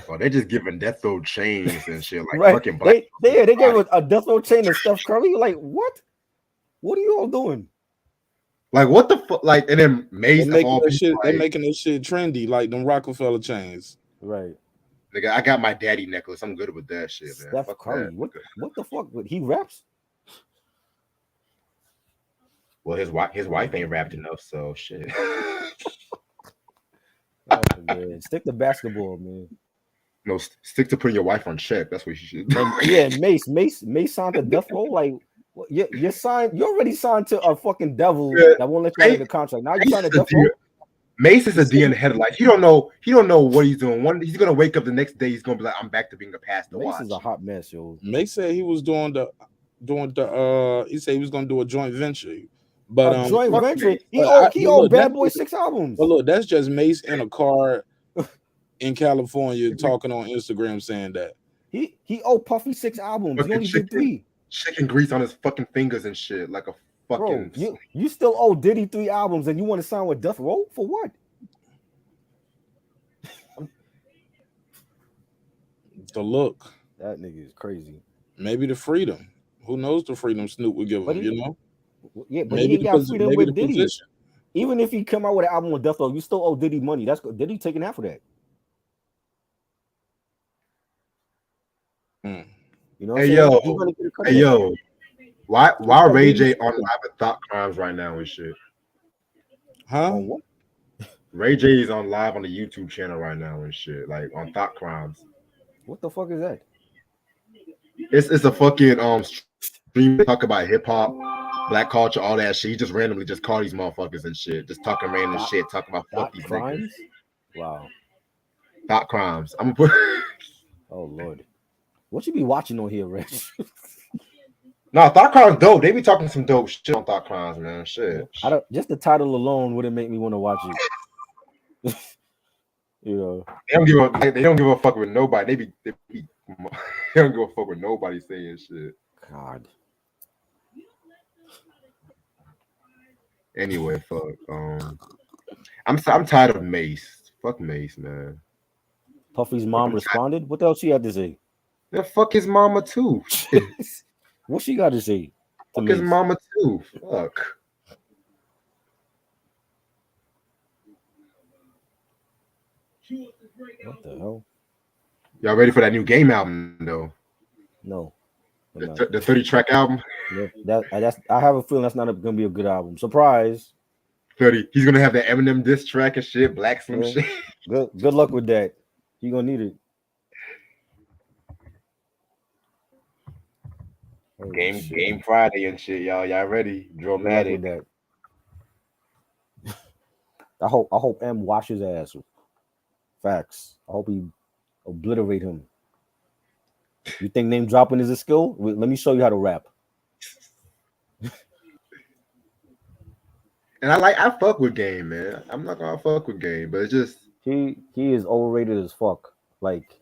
Oh, they just giving Death Row chains and shit like right. fucking black. They gave a Death Row chain to Steph Curry. Like what? What are you all doing? Like what the fuck? Like and then Mace they making this shit trendy, like them Rockefeller chains. Right. Nigga, I got my daddy necklace. I'm good with that shit, man. Steph Curry. What the fuck? He raps? Well, his wife ain't rapped enough, so shit. Oh, man. Stick to basketball, man. No, stick to putting your wife on check. That's what you should do. Mace signed to Death Row. Like, you're signed. You already signed to a fucking devil that won't let you out of the contract. Now you signed to Death Row. Mace is a D in the headlight. He don't know what he's doing. He's gonna wake up the next day. He's gonna be like, I'm back to being a pastor. Mace is a hot mess, yo. Mace said he was doing the he said he was gonna do a joint venture. But a joint venture. He owed Bad Boy 6 albums. But look, that's just Mace in a car in California talking on Instagram saying that. He owed Puffy 6 albums. He only did 3. Chicken grease on his fucking fingers and shit. Like a fucking bro, you still owe Diddy 3 albums and you want to sign with Death Row? For what? The look. That nigga is crazy. Maybe the freedom. Who knows the freedom Snoop would give him, you know? Yeah, but he ain't got freedom maybe with Diddy. Position. Even if he come out with an album with Death Row, you still owe Diddy money. That's Diddy taking half of that. You know what I'm saying? Hey yo, why Ray J on live with Thought Crimes right now and shit? Huh? On what? Ray J is on live on the YouTube channel right now and shit, like on Thought Crimes. What the fuck is that? It's a fucking stream talk about hip hop, black culture, all that shit. He just randomly just call these motherfuckers and shit, just talking random shit, talking about fuck these crimes. Niggas. Wow. Thought Crimes. I'm gonna put. Oh Lord, what you be watching on here, Rich? No, Thought Crimes dope. They be talking some dope shit on Thought Crimes, man. Shit. Just the title alone wouldn't make me want to watch it. You know, they don't give a fuck with nobody. They don't give a fuck with nobody saying shit. God. Anyway, fuck. I'm tired of Mace. Fuck Mace, man. Puffy's mom responded. What else she had to say? Yeah, fuck his mama too. What she got to say? Fuck his mama too. Fuck. What the hell? Y'all ready for that new Game album though? No. The 30-track album. Yeah, I have a feeling that's not gonna be a good album. Surprise. 30. He's gonna have the Eminem diss track and shit, Black Slim shit. Good luck with that. You gonna need it. Game Friday and shit, y'all. Y'all ready? Dramatic. That. I hope M wash his ass. Facts. I hope he obliterate him. You think name dropping is a skill? Let me show you how to rap. And I fuck with Game, man. I'm not gonna fuck with Game, but it's just he is overrated as fuck. Like,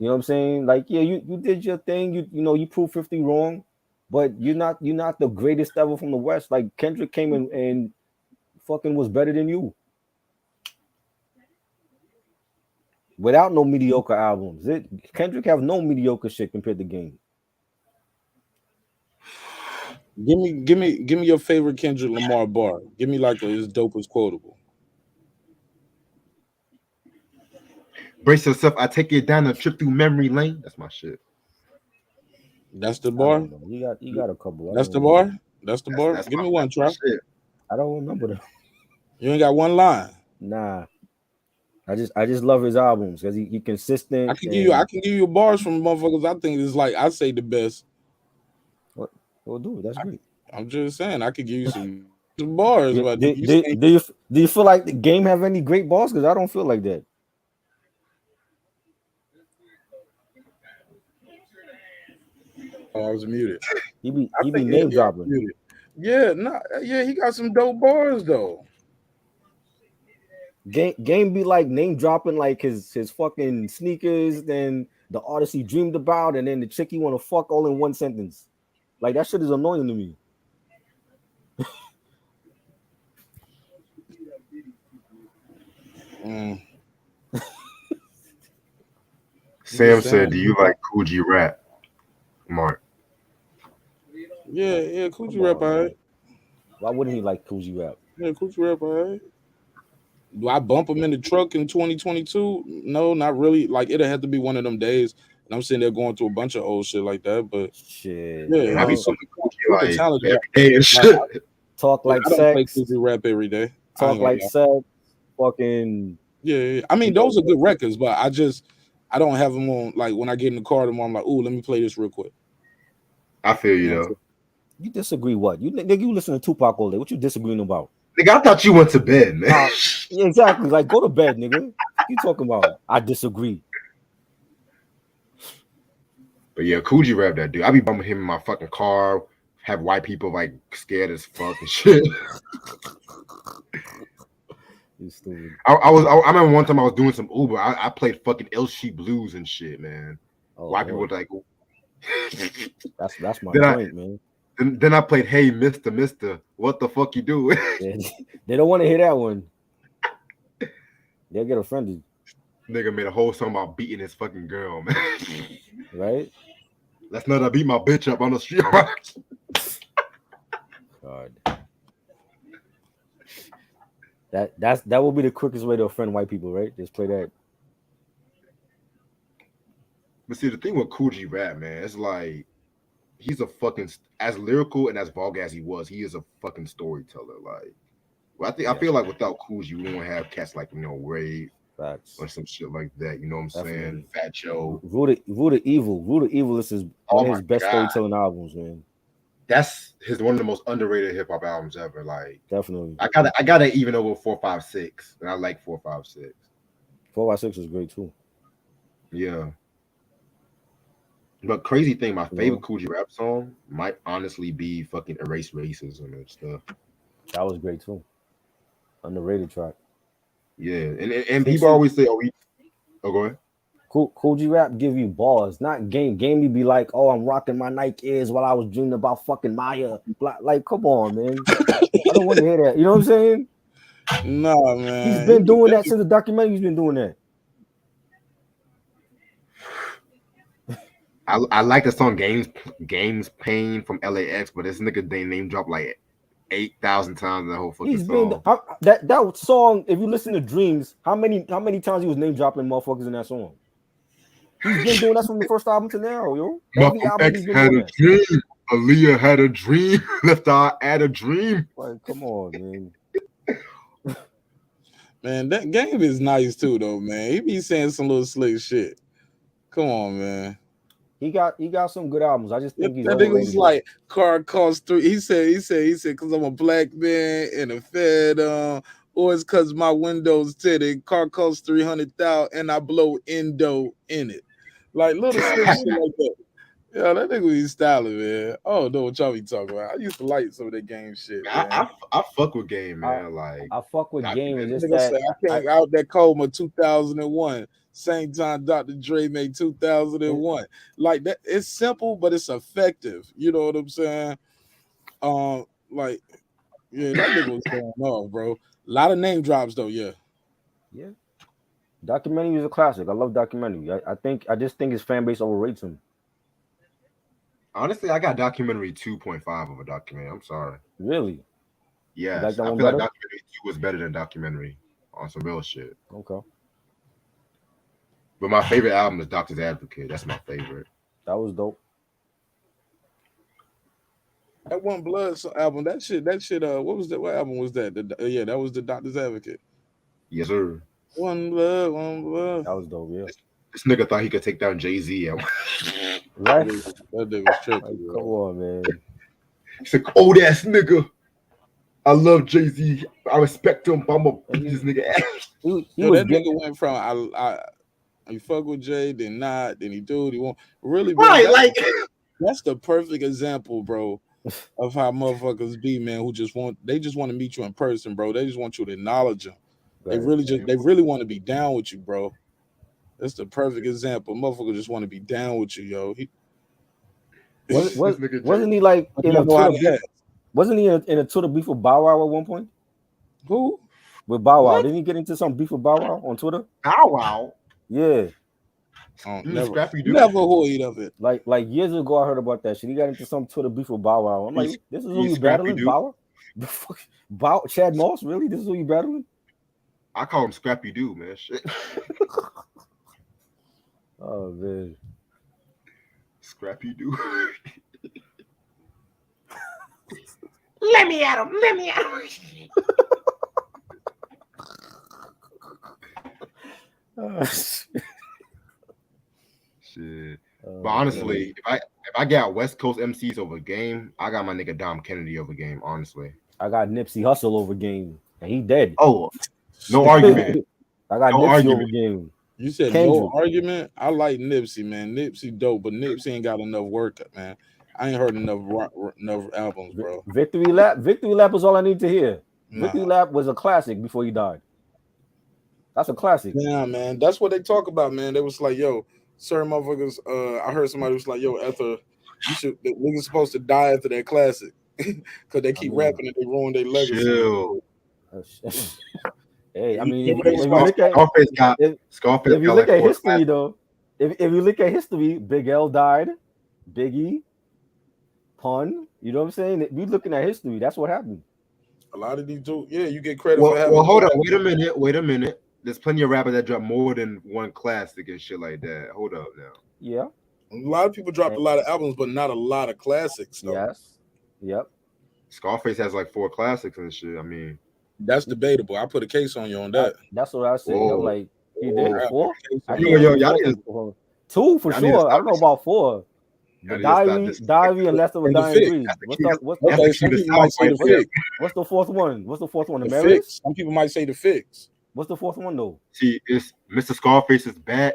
you know what I'm saying? Like, yeah, you did your thing. You know you proved 50 wrong, but you're not the greatest ever from the West. Like Kendrick came in and fucking was better than you. Without no mediocre albums. Kendrick have no mediocre shit compared to Game. Give me your favorite Kendrick Lamar bar. Give me like his dopest quotable. Brace yourself. I take you down a trip through memory lane. That's my shit. That's the bar. You got a couple. That's the bar. That's the bar. Give me one, Trap. I don't remember them. You ain't got one line. Nah. I just love his albums because he consistent. I can give you bars from motherfuckers. I think it's like I say the best. What? Well, dude, that's great. I'm just saying I could give you some bars. Do you feel like the Game have any great bars? Because I don't feel like that. Oh, I was muted. He be name dropping. Yeah, he got some dope bars though. Game be like name dropping like his fucking sneakers, then the artist he dreamed about, and then the chick he want to fuck all in one sentence. Like that shit is annoying to me. Sam said, "Do you like Coogee rap, Mark?" Yeah, Coogee rap, alright. Why wouldn't he like Coogee rap? Yeah, Coogee rap, alright. Do I bump him in the truck in 2022? No, not really. Like it'll have to be one of them days. And I'm sitting there going through a bunch of old shit like that. But shit, yeah, I be fucking Coogee like every day and shit. Talk like I don't sex. play Coogee rap every day. Talk like sex. Fucking yeah. I mean, those are good records, but I don't have them on. Like when I get in the car tomorrow, I'm like, ooh, let me play this real quick. I feel you though. You disagree? What you listen to Tupac all day? What you disagreeing about? Nigga, I thought you went to bed, man. Yeah, exactly. Like, go to bed, nigga. What you talking about? I disagree. But yeah, Coogee rap that dude. I be bumping him in my fucking car. Have white people like scared as fuck and shit. I remember one time I was doing some Uber. I played fucking L Sheep Blues and shit, man. White people were like, that's my point, man. Then I played Hey Mister, what the fuck you doing? They don't want to hear that one. They'll get offended. Nigga made a whole song about beating his fucking girl, man. Right? Let's not beat my bitch up on the street. God. That will be the quickest way to offend white people, right? Just play that. But see, the thing with Cool G Rap, man, it's like he's a fucking as lyrical and as vulgar as he is a fucking storyteller. Like, well, I feel like without Cool G, we wouldn't have cats like Ray Facts. or some shit like that. You know what I'm Definitely. saying? Fat Joe. Root of Evil. Root of Evil is one of his best storytelling albums, man. That's one of the most underrated hip hop albums ever. Like, definitely. I gotta even over 456, and I like 456. 456 is great too. Yeah. But crazy thing, my favorite Cool G Rap song might honestly be fucking Erase Racism and stuff. That was great too. Underrated track. Yeah, and people always say, "Oh, go ahead." Cool G Rap give you bars, not game. Game, you be like, "Oh, I'm rocking my Nike Airs while I was dreaming about fucking Maya." Like, come on, man. I don't want to hear that. You know what I'm saying? Nah, man. He's been doing that since the documentary. He's been doing that. I like the song Games Pain from LAX, but this nigga they name dropped like 8,000 times in the whole fucking song. That song, if you listen to Dreams, how many times he was name dropping motherfuckers in that song? He's been doing that from the first album to now, yo. Every album he's been had doing a dream. Aaliyah had a dream. Left Eye had a dream. Like, come on, man. Man, that Game is nice too, though, man. He be saying some little slick shit. Come on, man. He got some good albums. I just think he's that nigga was like car costs $3. He said, because I'm a black man and a fed or it's because my windows tinted. Car costs $300,000 and I blow endo in it. Like little shit like that. Yeah, that nigga be styling, man. I don't know what y'all be talking about. I used to like some of that Game shit, man. I fuck with Game, man. I fuck with Game. And just that I came out that Coma 2001. Same time Dr. Dre made 2001. Like that, it's simple, but it's effective. You know what I'm saying? Like, yeah, that nigga was going off, bro. A lot of name drops though, yeah. Yeah. Documentary is a classic. I love Documentary. I just think his fan base overrates him. Honestly, I got Documentary 2.5 over Documentary. I'm sorry. Really? Yeah. I feel like Documentary 2 was better than Documentary on some real shit. Okay. But my favorite album is Doctor's Advocate. That's my favorite. That was dope. That One Blood album, that shit. What was that? What album was that? Yeah, that was the Doctor's Advocate. Yes, sir. One Blood. That was dope. Yeah. This nigga thought he could take down Jay-Z. Right? That nigga was tripping. Like, come on, man. He's like, old ass nigga. I love Jay-Z. I respect him, but I'm gonna beat this nigga ass. That nigga went from I fuck with Jay, then not, then he do it, he won't. Really, bro, right? That's the perfect example, bro, of how motherfuckers be, man. They just want to meet you in person, bro. They just want you to acknowledge them. Right. They really want to be down with you, bro. That's the perfect example. Motherfucker just want to be down with you, yo. Wasn't he like in a Twitter? Wasn't he in a Twitter beef with Bow Wow at one point? Who? With Bow Wow. Didn't he get into some beef with Bow Wow on Twitter? Bow Wow. Yeah. Never heard of it. Like years ago, I heard about that shit. He got into some Twitter beef with Bow Wow. I'm like, this is who you battling, Bow Wow? Chad Moss, really? This is who you battling? I call him Scrappy Doo, man. Shit. Oh man. Scrappy Doo. Let me at him. Shit. But honestly, if I got West Coast MCs over Game, I got my nigga Dom Kennedy over Game, honestly. I got Nipsey Hussle over Game, and he dead. Oh, no argument. I got Nipsey over Game. You said no argument? I like Nipsey, man. Nipsey dope, but Nipsey ain't got enough work, man. I ain't heard enough albums, bro. Victory Lap was all I need to hear. Nah. Victory Lap was a classic before he died. That's a classic. Yeah, man. That's what they talk about, man. They was like, yo, certain motherfuckers, I heard somebody was like, yo, the niggas supposed to die after that classic. Because they keep rapping and they ruin their legacy. Hey, I mean, If if you look at Scarface if you got look like at 4 history classics. though, if you look at history, Big L died, Biggie, Pun. You know what I'm saying? If you looking at history, that's what happened. a lot of these dudes, yeah, you get credit Well, for having. hold on. Wait a minute. There's plenty of rappers that drop more than one classic and shit like that. Hold up now. Yeah. A lot of people dropped a lot of albums, but not a lot of classics. Though. Yes. Yep. Scarface has like 4 classics and shit. I mean, That's debatable. I put a case on you on that. That's what I said. Whoa. I'm like, he did Whoa. 4. I Yo, can't y'all see need 4 2 for y'all need to sure. I stop don't know this. about 4. The Y'all need to stop diary, this. and Last of a And the Dying Fix. Breed. That's the What's key. the what's That's the, Okay, the some key to people might say the South right Fix. what's the fourth one? What's the fourth one? The The Marriage? Fix. Some people might say the Fix. What's the fourth one though? See, it's Mr. Scarface is back.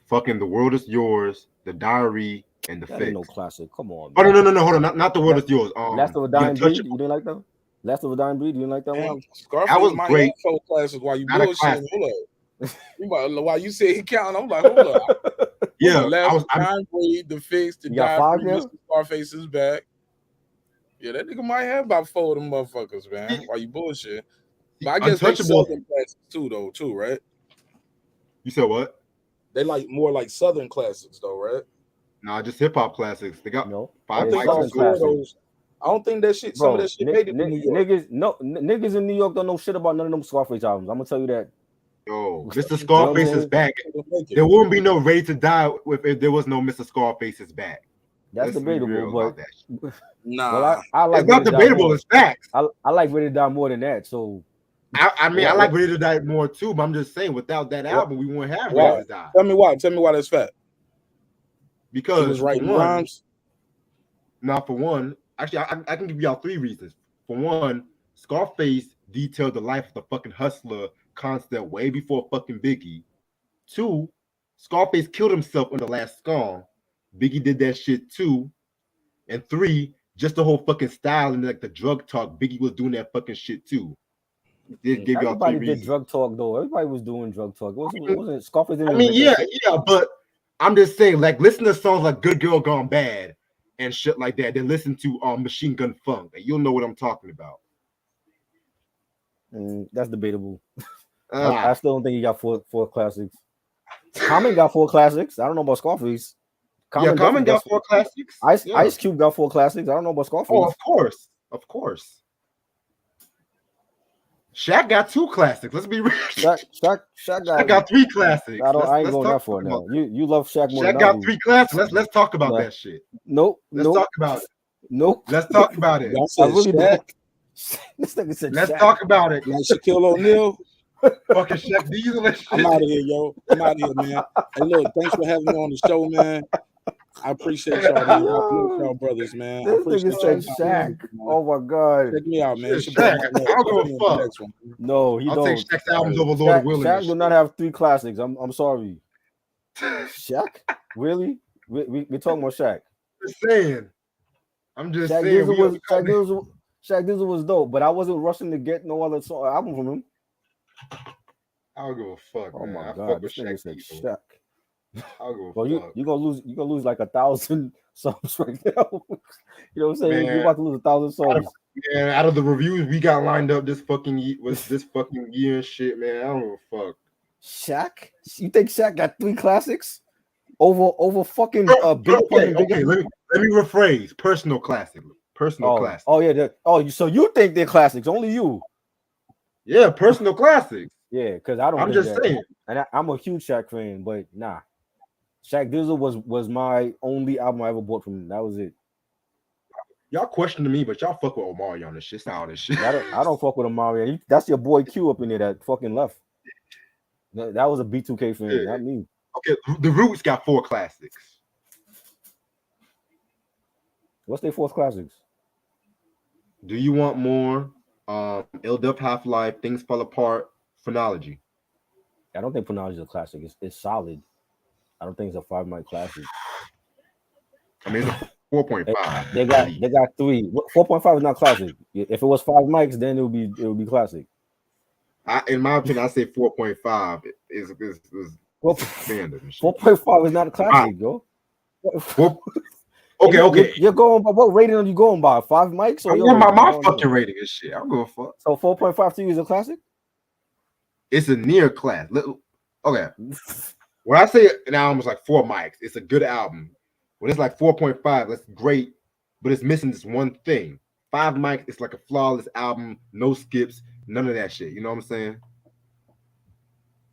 Fucking The World Is Yours, The Diary, and The That Fix. ain't no classic. Come on. Oh Man. no, hold on, not The World Is Yours. Last of a The Dying Breed. Untouchable. You didn't like that? Last of a Dying Breed. You didn't like that one? Damn, Scarface That was might great. have 4 classes while you Not a bullshitting. classic. Hold up. While you say he counting, I'm like, hold up. Yeah, Last Time Breed, The Fix, The You got 5 Diary, now? Mr. Scarface is back. Yeah, that nigga might have about 4 of them motherfuckers, man. While you bullshit. But I guess they Untouchable. Southern classics too, right? You said what? They like more like Southern classics, though, right? Nah, just hip hop classics. They got No. I 5 don't think mics Southern and all 4 of so. those. I don't think that shit. Some of Bro, that shit made it to New York. niggas in New York don't know shit about none of them Scarface albums. I'm gonna tell you that. Yo, Mr. Scarface is back. Make it. There wouldn't be no Ready to Die if there was no Mr. Scarface is back. That's Let's be debatable, real but about that shit. Nah, well, I like It's not Ready to Die debatable. more. It's facts. I like Ready to Die more than that. So I mean, I What? like Ready to Die more too, but I'm just saying, without that album, we wouldn't have Why? Ready to Die. Tell me why. Tell me why that's fat. He Because was for writing one, rhymes. not for one. Actually, I can give y'all 3 reasons. For one, Scarface detailed the life of the fucking hustler concept way before fucking Biggie. 2, Scarface killed himself on the last song. Biggie did that shit too. And 3, just the whole fucking style and like the drug talk. Biggie was doing that fucking shit too. It gave y'all 3 everybody did reasons. drug talk though. Everybody was doing drug talk. Wasn't Scarface didn't I even mean, invent that yeah, shit? but I'm just saying, like, listen to songs like "Good Girl Gone Bad" and shit like that. Then listen to Machine Gun Funk. You'll know what I'm talking about. That's debatable. I still don't think he got four classics. Common got 4 classics. I don't know about Scarface. Common got 4 classics. Ice Cube got 4 classics. I don't know about Scarface. Oh, of course. Shaq got 2 classics. Let's be real. Shaq got 3 classics. I ain't going that far now. You love Shaq more Shaq than I got do. 3 classics. Let's talk about that shit. Nope. Let's talk about it. Nope. Let's talk about it. Y'all said really Shaq. This nigga said Let's Shaq. talk about it. Like Shaquille O'Neal. Fucking Shaq Diesel and shit. I'm out of here, yo. I'm out of here, man. Hey, look, thanks for having me on the show, man. I appreciate y'all, man. Y'all brothers, man. I This appreciate nigga said Shaq. Oh my god. Check me out, man. Shit, Shaq. I don't give a fuck. No, he I'll don't. take Shaq's albums over Lord of Will. Shaq do not have 3 classics. I'm sorry. Shaq? Really? We're talking about Shaq. Just saying. I'm just Shaq saying. Shaq Diesel was dope, but I wasn't rushing to get no other album from him. I don't give a fuck. Oh man. my I god, fuck this with nigga Shaq said Diesel. Shaq. I don't give a Well, fuck. you're gonna lose like 1,000 songs right now. You know what I'm saying? Man. You're about to lose 1,000 songs. Yeah, out of the reviews we got lined up this fucking year and shit, man. I don't give a fuck. Shaq? You think Shaq got 3 classics over fucking Big Pun and Big? Okay. Let me rephrase. Personal classic. Classic. Oh yeah. So you think they're classics? Only you. Yeah, personal classics. Yeah, because I don't. I'm just saying. And I'm a huge Shaq fan, but nah. Shaq Diesel was my only album I ever bought from him. That was it. Y'all questioning me, but y'all fuck with Omari on this shit. It's not all this shit. I don't fuck with Omari. That's your boy Q up in there that fucking left. That was a B2K fan, not me. Okay, the Roots got 4 classics. What's their 4th classics? Do You Want More? LW Half-Life, Things Fall Apart, Phrenology. I don't think Phrenology is a classic. It's solid. I don't think it's a 5 mic classic. I mean, it's a 4.5. They got 3. 4.5 is not classic. If it was 5 mics, then it would be classic. In my opinion, I say 4.5 is 4.5 is not a classic, yo. Okay. You're going by what rating are you going by? 5 mics or I'm going by my fucking rating and shit. I'm going fuck. So 4.5 to you is a classic? It's a near class. Okay. When I say an album is like 4 mics, it's a good album. When it's like 4.5, that's great, but it's missing this one thing. 5 mics, it's like a flawless album, no skips, none of that shit. You know what I'm saying?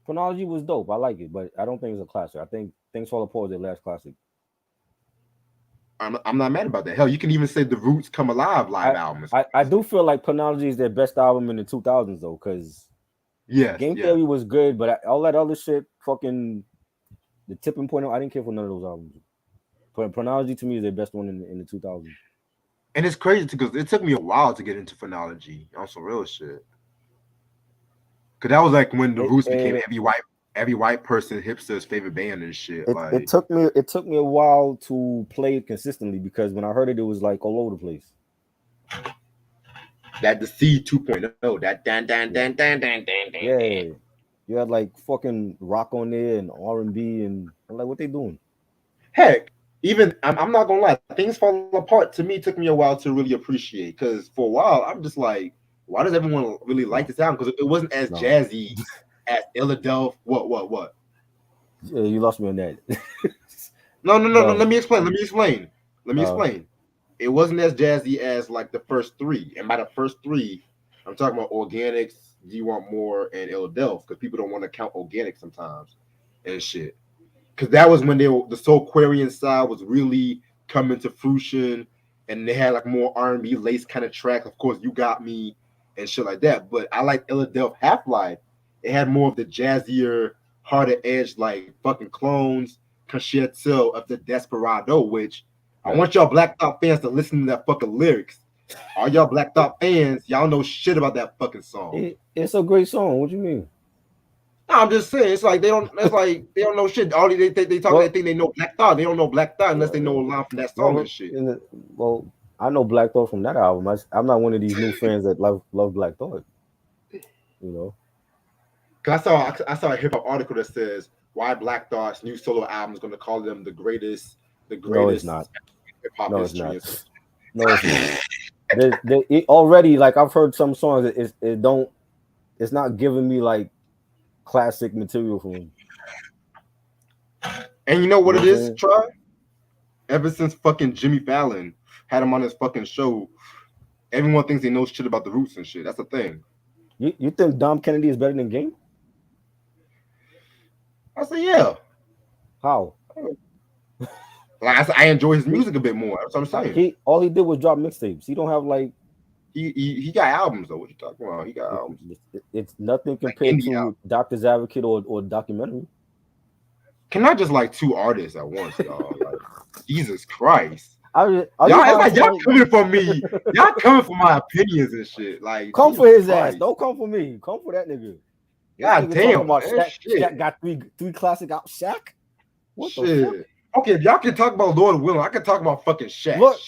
Chronology was dope. I like it, but I don't think it's a classic. I think Things Fall Apart is their last classic. I'm not mad about that. Hell, you can even say the Roots Come Alive live album. I do feel like Chronology is their best album in the 2000s though, because Game Theory was good, but all that other shit, fucking the Tipping Point, I didn't care for none of those albums. But Chronology to me is their best one in the 2000s. And it's crazy because it took me a while to get into Chronology on some real shit. Cause that was like when the Roots became every white person hipster's favorite band and shit. It took me a while to play it consistently because when I heard it, it was like all over the place. That the C 2.0, that dan. Yeah, you had like fucking rock on there and R&B and I'm like, what they doing? Heck, even I'm not gonna lie, Things Fall Apart to me took me a while to really appreciate. Because for a while I'm just like, why does everyone really like this album? Because it wasn't as jazzy as Philadelphia. What? Yeah, you lost me on that. No. Let me explain. It wasn't as jazzy as like the first 3. And by the first 3, I'm talking about Organics, Do You Want More, and Philadelphia, because people don't want to count Organic sometimes and shit. Because that was when the Soulquarian side was really coming to fruition, and they had like more R&B lace kind of tracks. Of course, You Got Me and shit like that. But I like Philadelphia Half-Life. It had more of the jazzier, harder edge, like fucking Clones, Concerto of the Desperado, which I want y'all Black Thought fans to listen to that fucking lyrics. All y'all Black Thought fans, y'all know shit about that fucking song. It's a great song. What you mean? No, I'm just saying, it's like they don't know shit. All they talk, they think they know Black Thought. They don't know Black Thought unless they know a line from that song and shit. I know Black Thought from that album. I'm not one of these new fans that love Black Thought. You know, because I saw a hip hop article that says why Black Thought's new solo album is going to call them the greatest. No, it's not. Hip hop history. No, it's not. It already, like I've heard some songs. It's not giving me like classic material for him. And you know what it is, Try? Ever since fucking Jimmy Fallon had him on his fucking show, everyone thinks they know shit about the Roots and shit. That's the thing. You think Dom Kennedy is better than Game? I said, yeah. How? Like I enjoy his music a bit more. That's what I'm saying. All he did was drop mixtapes. He don't have like he got albums though. What you talking about? He got albums. It's nothing compared to Doctor's Advocate or documentary. Can I just like 2 artists at once, y'all? Like Jesus Christ. Y'all coming for me. Y'all coming for my opinions and shit. Like come for his ass. Don't come for me. Come for that nigga. God damn. About Shaq got three classic out. Shaq? What shit. the fuck? Okay, if y'all can talk about Lord Willin, I can talk about fucking Shaq. Look,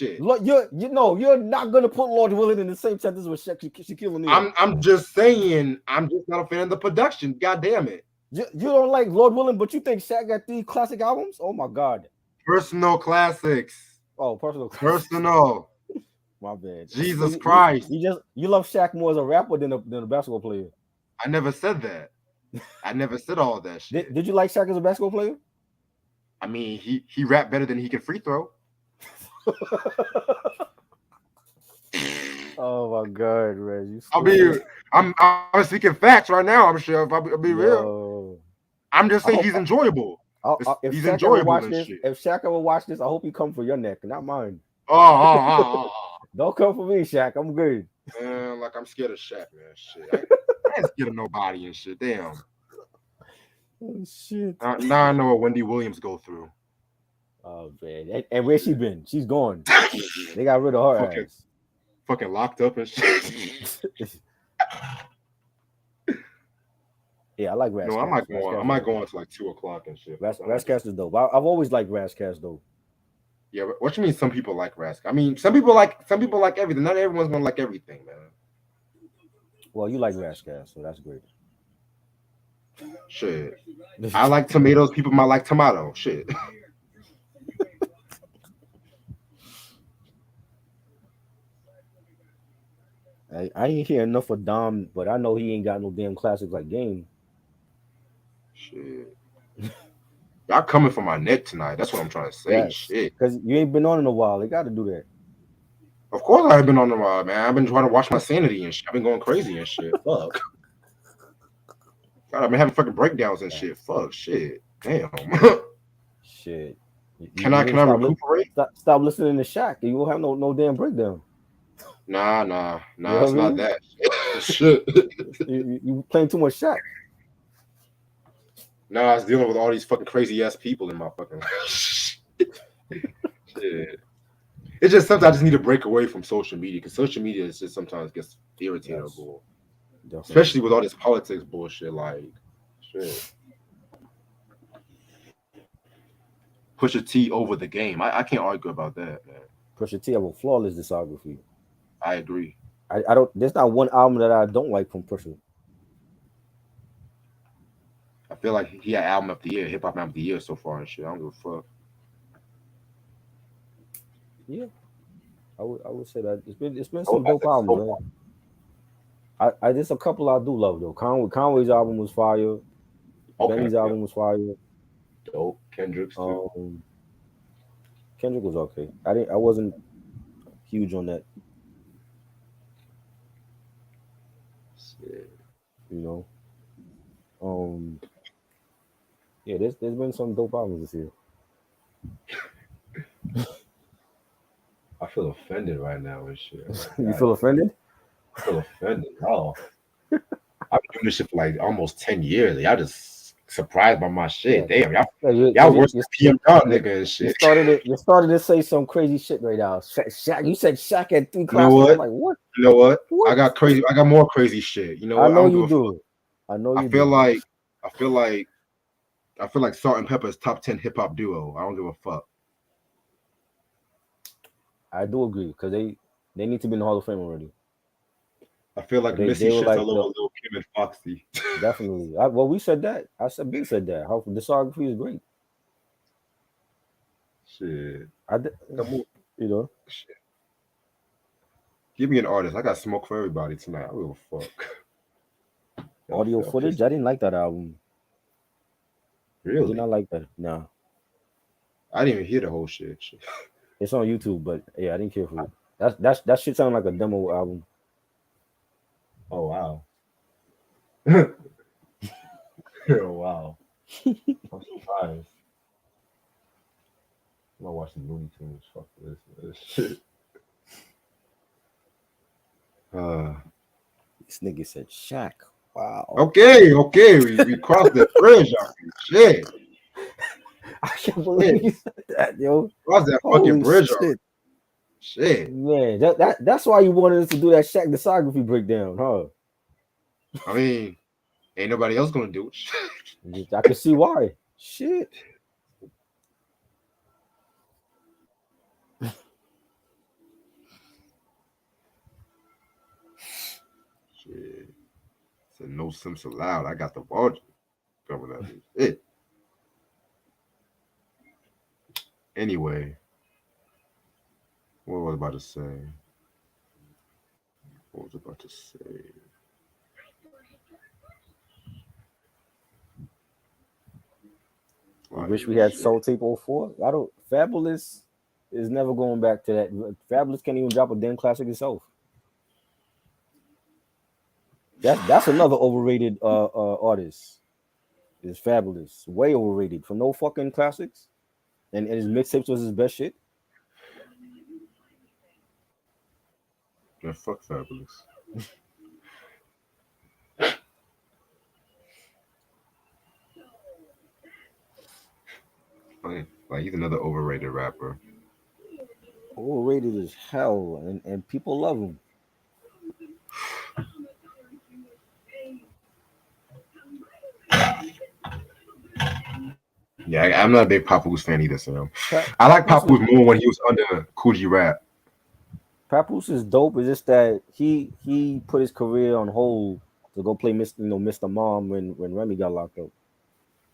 you're not gonna put Lord Willin in the same sentence with Shaquille O'Neal. I'm just saying, I'm just not a fan of the production. God damn it. You don't like Lord Willin, but you think Shaq got 3 classic albums? Oh my god. Personal classics. Oh, personal. My bad. Jesus Christ. You love Shaq more as a rapper than a basketball player. I never said that. I never said all of that shit. Did you like Shaq as a basketball player? I mean, he rapped better than he can free throw. Oh my god, Reg! I'm speaking facts right now. I'm sure. If I'll be real, I'm just saying he's enjoyable. He's enjoyable. If Shaq ever watch this, I hope he come for your neck, not mine. Don't come for me, Shaq. I'm good. Man, like I'm scared of Shaq, man. Shit, I ain't scared of nobody and shit. Damn. Oh shit! Now I know what Wendy Williams go through. Oh man, and where's she been? She's gone. They got rid of her ass. Fucking locked up and shit. Yeah, I like Razzcast. No, I might go on to like 2:00 and shit. Razzcast is dope. I've always liked Razzcast though. Yeah, but what you mean? Some people like Razzcast. I mean, some people like everything. Not everyone's gonna like everything, man. Well, you like Razzcast, so that's great. Shit. I like tomatoes. People might like tomato. Shit. I ain't hear enough of Dom, but I know he ain't got no damn classics like Game. Y'all coming for my neck tonight. That's what I'm trying to say. Yes. Shit. Because you ain't been on in a while. They got to do that. Of course I've been on the ride, man. I've been trying to watch my sanity and shit. I've been going crazy and shit. Fuck. God, I've been having fucking breakdowns and shit. Fuck, shit. Damn. Shit. Can I recuperate? Stop listening to Shaq. You won't have no damn breakdown. Nah. You know It's not that. Shit. you playing too much Shaq. Nah, I was dealing with all these fucking crazy ass people in my fucking life. Shit. It's just sometimes I just need to break away from social media because social media is just sometimes gets irritable. Yes. Especially with all this politics bullshit. Like, shit. Pusha T over the game. I can't argue about that, man. Pusha T have a flawless discography. I agree. I don't. There's not one album that I don't like from Pusha. I feel like he had album of the year, hip hop album of the year so far and shit. I don't give a fuck. Yeah, I would say that it's been some dope albums, man. I there's a couple I do love though. Conway's album was fire. Okay, Benny's album was fire. Dope. Kendrick's too. Kendrick was okay. I wasn't huge on that. Shit. You know. Yeah, there's been some dope albums this year. I feel offended right now and shit. You feel offended? I feel offended. Oh. I've been doing this shit for like almost 10 years. Y'all just surprised by my shit. Damn, y'all worse than PM Dog nigga and shit. You started to say some crazy shit right now. Shaq, you said Shaq had 3 classes. You know what? I'm like, what? You know what? I got crazy. I got more crazy shit. You know what? I know you do. I know you do. I feel like Salt and Pepper's top 10 hip hop duo. I don't give a fuck. I do agree because they need to be in the Hall of Fame already. I feel like Missy shits like all over Lil Kim and Foxy. Definitely. We said that. We said that. How discography is great. Shit. You know. Shit. Give me an artist. I got smoke for everybody tonight. I don't give a fuck. Audio footage. I didn't like that album. Really? I did not like that. Nah. I didn't even hear the whole shit. It's on YouTube, but yeah, I didn't care for it. That shit sounded like a demo album. Oh wow. Oh wow. I'm surprised. I'm not watching Looney Tunes. Fuck this shit. This nigga said Shaq. Wow. Okay. We crossed the bridge. Shit. I can't believe you said that, yo. Crossed that fucking bridge. Shit. Man, that's why you wanted us to do that Shaq discography breakdown, huh? I mean, ain't nobody else gonna do it. I can see why. Shit. Shit. Said no Simps Allowed. I got the budget coming up. Shit. Anyway, what was I about to say? I wish we had Soul Tape 04. Fabulous is never going back to that. Fabulous can't even drop a damn classic itself. That's another overrated artist. Is Fabulous. Way overrated for no fucking classics. And his mixtapes was his best shit. Yeah, fuck Fabulous. Like he's another overrated rapper. Overrated as hell, and people love him. Yeah, I'm not a big Papoose fan either, Sam. I like Papoose more when he was under Coogee Rap. Papoose is dope. It's just that he put his career on hold to go play Mr. Mom when Remy got locked up.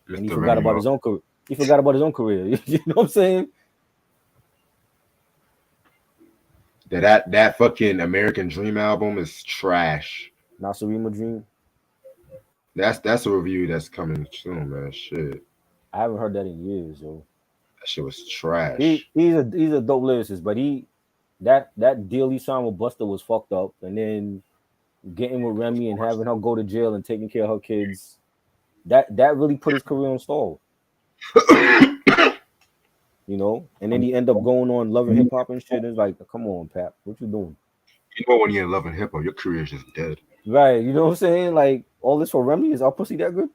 And he forgot about his own career. He forgot about his own career. You know what I'm saying? That fucking American Dream album is trash. Nasarima Dream. That's a review that's coming soon, man. Shit. I haven't heard that in years, yo. That shit was trash. He's a dope lyricist, but that deal he signed with Buster was fucked up, and then getting with Remy and having her go to jail and taking care of her kids, that really put his career on stall. And then he ended up going on Love and Hip Hop and shit. It's like, come on, Pap, what you doing? You know when you're in love and hip hop, your career is just dead. Right, you know what I'm saying? Like, all this for Remy, is our pussy that good?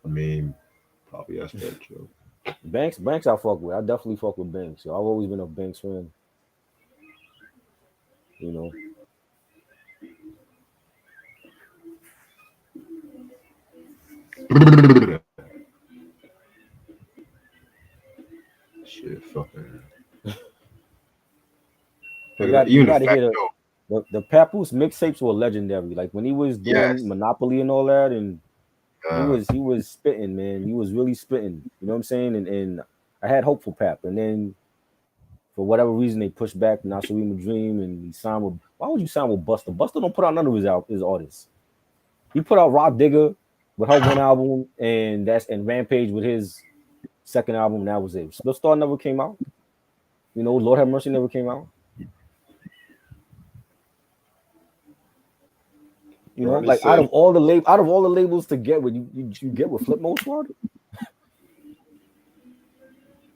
I mean, probably that's that true. Banks, I fuck with. I definitely fuck with Banks. So I've always been a Banks fan. You know. Shit, fucking. You gotta hear the Papoose mixtapes were legendary. Like when he was doing Monopoly and all that, and he was spitting, man. He was really spitting. You know what I'm saying? And I had hope for Pap, and then for whatever reason they pushed back Nasarima Dream, and he signed with. Why would you sign with Buster? Buster don't put out none of his artists. He put out Rock Digger with her one album, and Rampage with his second album, and that was it. Split Star never came out. Lord Have Mercy never came out. Like out of all the labels to get with you get with Flip Mode Squad.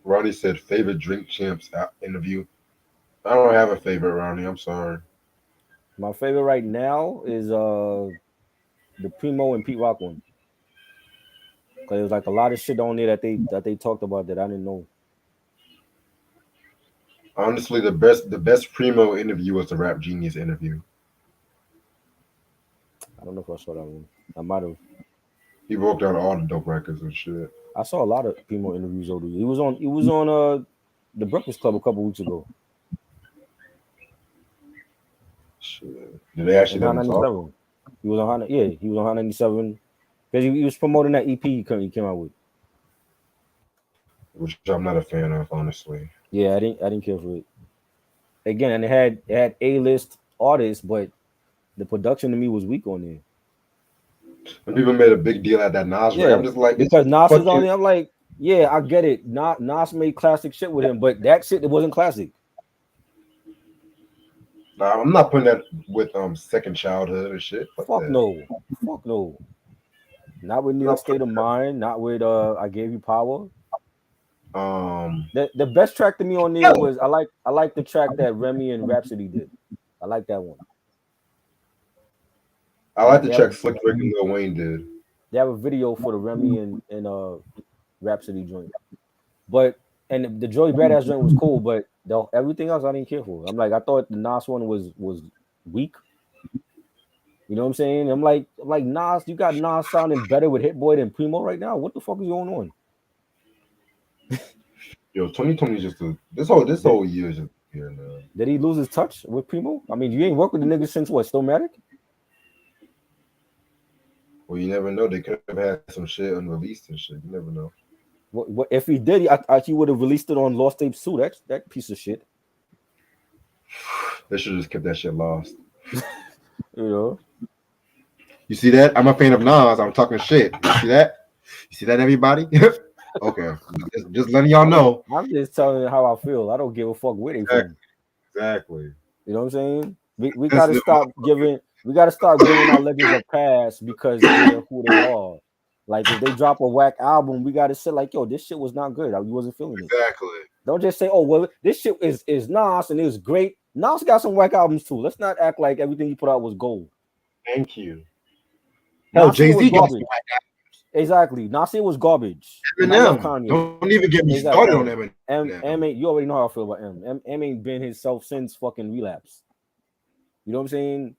Ronnie said favorite Drink Champs interview. I don't have a favorite, Ronnie. I'm sorry. My favorite right now is the Primo and Pete Rock one. Cause there's like a lot of shit on there that they talked about that I didn't know. Honestly, the best Primo interview was the Rap Genius interview. I don't know if I saw that one. I might have. He broke down all the dope records and shit. I saw a lot of Primo interviews over there. He was on the Breakfast Club a couple weeks ago. Shit. Did they actually on 97? He was on he was on 97 because he was promoting that EP he came out with. Which I'm not a fan of, honestly. Yeah, I didn't care for it. Again, and it had A-list artists, but the production to me was weak on there. And people made a big deal at that Nas. Yeah, I'm just like, because Nas was on there. I'm like, yeah, I get it. Nas made classic shit with him, but that shit, it wasn't classic. Nah, I'm not putting that with Second Childhood or shit. Fuck no. Not with New York State of Mind. Not with I Gave You Power. The best track to me on there was I like the track that Remy and Rhapsody did. I like that one. I like the track Slick Rick and Lil Wayne did. They have a video for the Remy and Rhapsody joint, but the Joey Badass joint was cool, but everything else I didn't care for. I'm like, I thought the Nas one was weak. You know what I'm saying? I'm like Nas, you got Nas sounding better with Hit Boy than Primo right now. What the fuck is going on? Yo, 2020 is just this whole year is just here now. Did he lose his touch with Primo? I mean, you ain't worked with the nigga since what? Stillmatic? Well, you never know. They could have had some shit unreleased and shit. You never know. What if he did? He would have released it on Lost Tapes too. That piece of shit. They should have just kept that shit lost. You see that? I'm a fan of Nas. I'm talking shit. You see that? You see that, everybody? Okay. Just letting y'all know. I'm just telling you how I feel. I don't give a fuck where they from. Exactly. You know what I'm saying? We gotta stop giving. We gotta start giving our legends a pass because they're who they are. Like if they drop a whack album, we gotta say like, yo, this shit was not good. I wasn't feeling it. Exactly. Don't just say, oh well, this shit is Nas and it was great. Nas got some whack albums too. Let's not act like everything he put out was gold. Thank you. Hell, Jay-Z got some whack albums. Exactly. Nasir was garbage. Eminem. Don't even get me started on Eminem. M ain't, you already know how I feel about M. M ain't been himself since fucking Relapse. You know what I'm saying?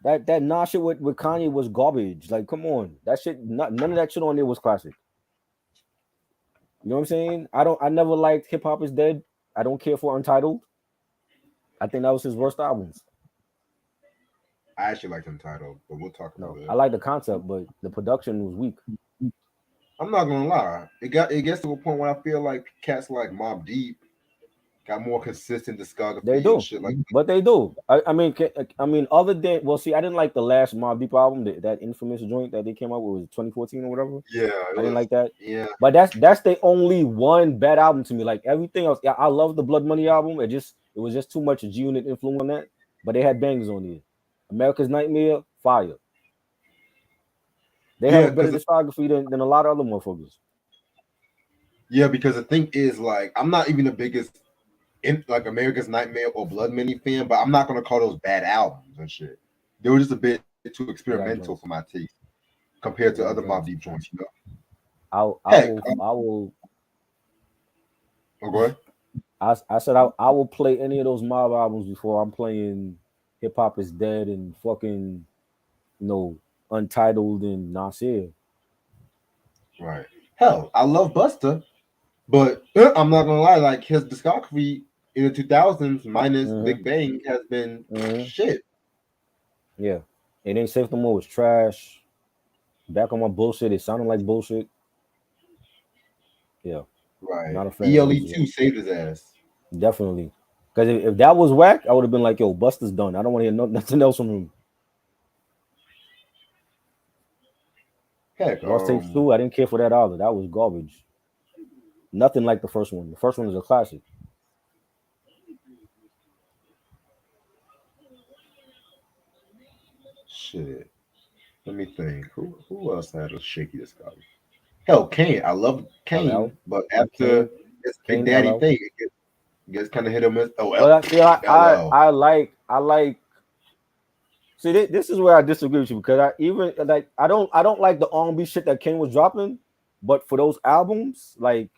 That Nas shit with Kanye was garbage. Like, come on. That shit, none of that shit on there was classic. You know what I'm saying? I never liked Hip Hop Is Dead. I don't care for Untitled. I think that was his worst albums. I actually liked Untitled, but we'll talk about it. I like the concept, but the production was weak. I'm not gonna lie. It gets to a point where I feel like cats like Mobb Deep got more consistent discography They and do, shit like but they do. I mean, other than see, I didn't like the last Mobb Deep album, that infamous joint that they came out with, was 2014 or whatever. yeah, I didn't like that. Yeah, But that's the only one bad album to me. Like everything else, yeah, I love the Blood Money album. It was just too much G Unit influence on that. But they had bangers on there. America's Nightmare, fire. They have yeah, a better because discography than a lot of other motherfuckers. yeah, because the thing is, like, I'm not even the biggest in like America's Nightmare or Blood Mini fan, but I'm not gonna call those bad albums and shit. They were just a bit too They got experimental joints. for my taste compared They to got other Mobb joints. Deep joints. You know, I heck, will I will oh, go ahead. I said I will play any of those Mob albums before I'm playing Hip Hop Is Dead and fucking Untitled and Nasir. Right. Hell, I love Buster, but I'm not gonna lie. Like his discography in the 2000s, minus Mm-hmm. Big Bang, has been Mm-hmm. shit. Yeah. It Ain't Safe No More was trash. Back on My Bullshit, it sounded like bullshit. Yeah. Right. Not a fan of those. ELE2 saved his ass. Definitely. Because if that was whack, I would have been like, yo, Buster's done. I don't want to hear nothing else from him. Heck, Lost Tapes 2, I didn't care for that either. That was garbage. Nothing like the first one. The first one is a classic. shit. Let me think. Who else had a shaky discography? Hell, Kane. I love LL. Kane, but And after this Big Kane, Daddy LL. thing, it gets kind of hit or miss. Oh, But LL. I like. See, this is where I disagree with you, because I don't like the R&B shit that Kane was dropping, but for those albums, like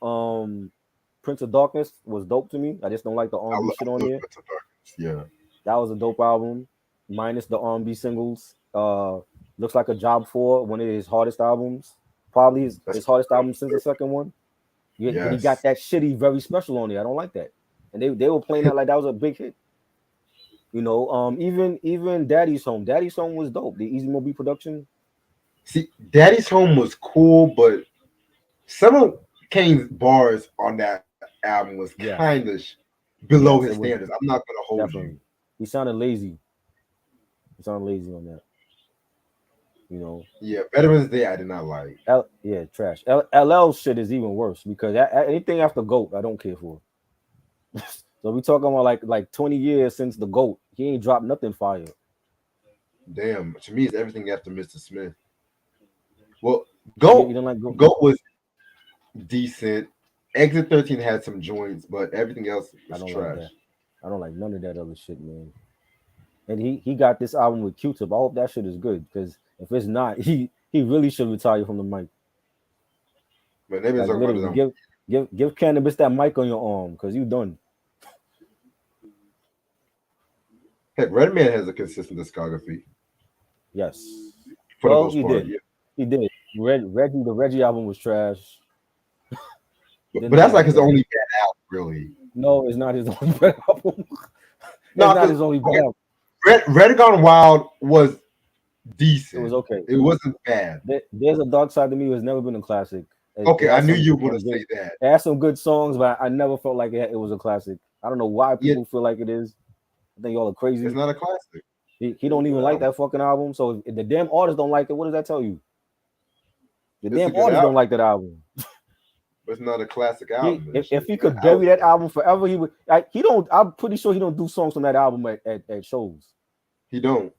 Prince of Darkness was dope to me. I just don't like the I R&B shit on love there. Prince of Darkness. Yeah. That was a dope album, minus the R&B singles. Looks like a Job 4, one of his hardest albums, probably That's his hardest album since the second one. But he got yes. that shitty very special on there. I don't like that, and they were playing that like that was a big hit. Even Daddy's Home. Daddy's Home was dope. The Easy Mobile production. See, Daddy's Home was cool, but some of Kane's bars on that album was kind Yes, of below his yes, it was standards. I'm not gonna hold you. definitely. He sounded lazy. He sounded lazy on that. You know, Yeah, Veterans Day I did not like. Yeah, trash. LL shit is even worse because anything after GOAT, I don't care for. So we talking about like 20 years since the GOAT. He ain't dropped nothing fire. Damn, to me it's everything after Mr. Smith. Well, You Goat don't like GOAT? Goat was decent. Exit 13 had some joints, but everything else I was don't like trash. that. I don't like none of that other shit, man. And he got this album with Q-Tip. I hope that shit is good, because if it's not, he really should retire from the mic. But they've been Like talking about literally, this. give Cannabis that mic on your arm, because you done. Heck, Redman has a consistent discography Yes. for the Well, most he part. did. Yeah. He did. The Reggie album was trash. But Didn't that's like like his that. only bad album, really. No, it's not his only bad album. No, It's not because his only bad okay, album. Red Gone Wild was It was decent. okay. It wasn't bad. There's a Dark Side to Me has never been a classic. Okay, It I has knew some, you were some gonna good, say that. it has some good songs, but I never felt like it was a classic. I don't know why Yeah, people feel like it is. I think y'all are it's crazy. not a classic. He don't even like that fucking album. So if the damn artist don't like it, what does that tell you? The It's a damn good artist don't album, like that album. but it's not a classic album. And If shit. he It's could out bury there. that album forever, he would. Like, he don't. I'm pretty sure he don't do songs from that album at shows. He don't.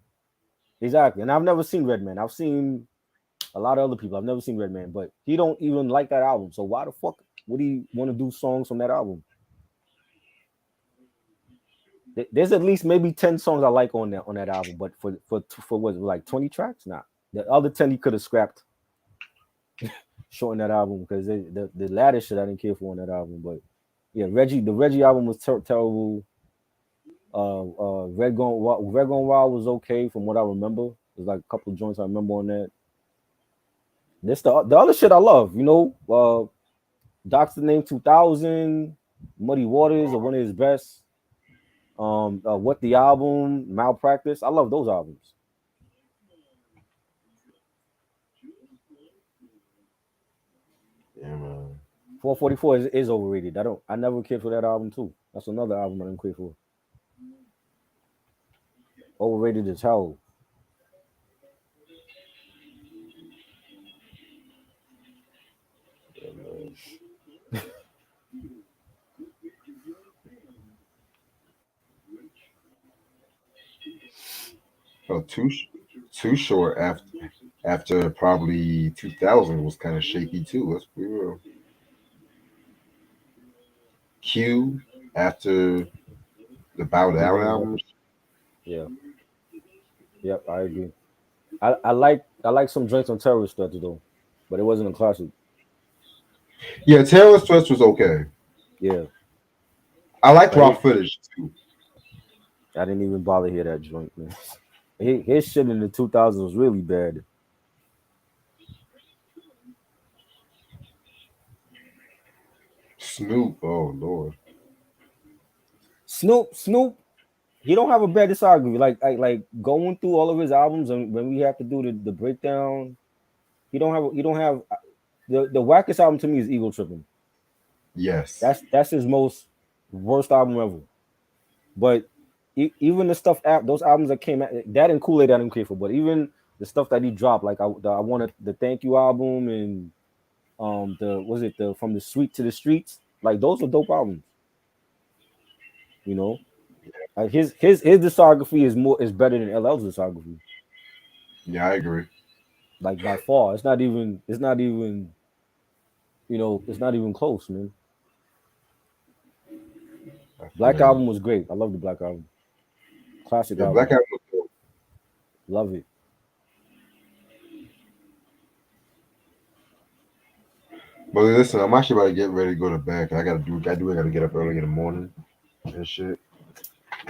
Exactly. And I've never seen Redman. I've seen a lot of other people. I've never seen Redman, but he don't even like that album. So why the fuck would he want to do songs from that album? There's at least maybe 10 songs I like on that album, but for what, like 20 tracks? Nah. The other 10 he could have scrapped, shorten that album, because the latter shit I didn't care for on that album. But yeah, the Reggie album was terrible. Red Gone Wild was okay from what I remember. There's like a couple of joints I remember on that. This the other shit I love, Doctor Name 2000, Muddy Waters are one of his best. What the album, Malpractice. I love those albums. Yeah, man. 444 is overrated. I never cared for that album too. That's another album I didn't care for. Overrated as hell. Yeah, man. Oh, too short after probably 2000 was kind of shaky too. Let's be real. Q after the Bow Down Eminem album. record. Yeah. Yep, I agree. I like some joints on Terrorist Threats though, but it wasn't a classic. Yeah, Taylor Swift was okay. Yeah, I liked but Raw Footage too. I didn't even bother hear that joint, man. His shit in the 2000s was really bad. Snoop, oh Lord. Snoop, he don't have a bad discography. Like going through all of his albums, and when we have to do the breakdown, he don't have the wackest album to me is Ego Tripping. Yes. That's his most worst album ever. But even the stuff those albums that came out, that and Kool Aid I didn't care for. But even the stuff that he dropped, like I wanted the Thank You album and the was it the From the Sweet to the Streets, like those are dope albums. You know, like his discography is better than LL's discography, Yeah, I agree. like by far. It's not even it's not even close, man. I Black feel you. Album was great. I love the Black Album, classic Yeah, Black album. Album was dope. Love it. But listen, I'm actually about to get ready to go to bed. 'Cause I gotta get up early in the morning and shit.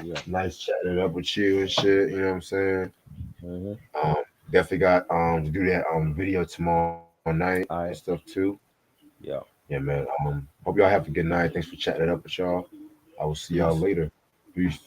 Yeah. Nice chatting up with you and shit. You know what I'm saying? Mm-hmm. Um, definitely got to do that video tomorrow night and All stuff right. too. Yeah. Yeah, man. Hope y'all have a good night. Thanks for chatting it up with y'all. I will see y'all Peace. later. Peace.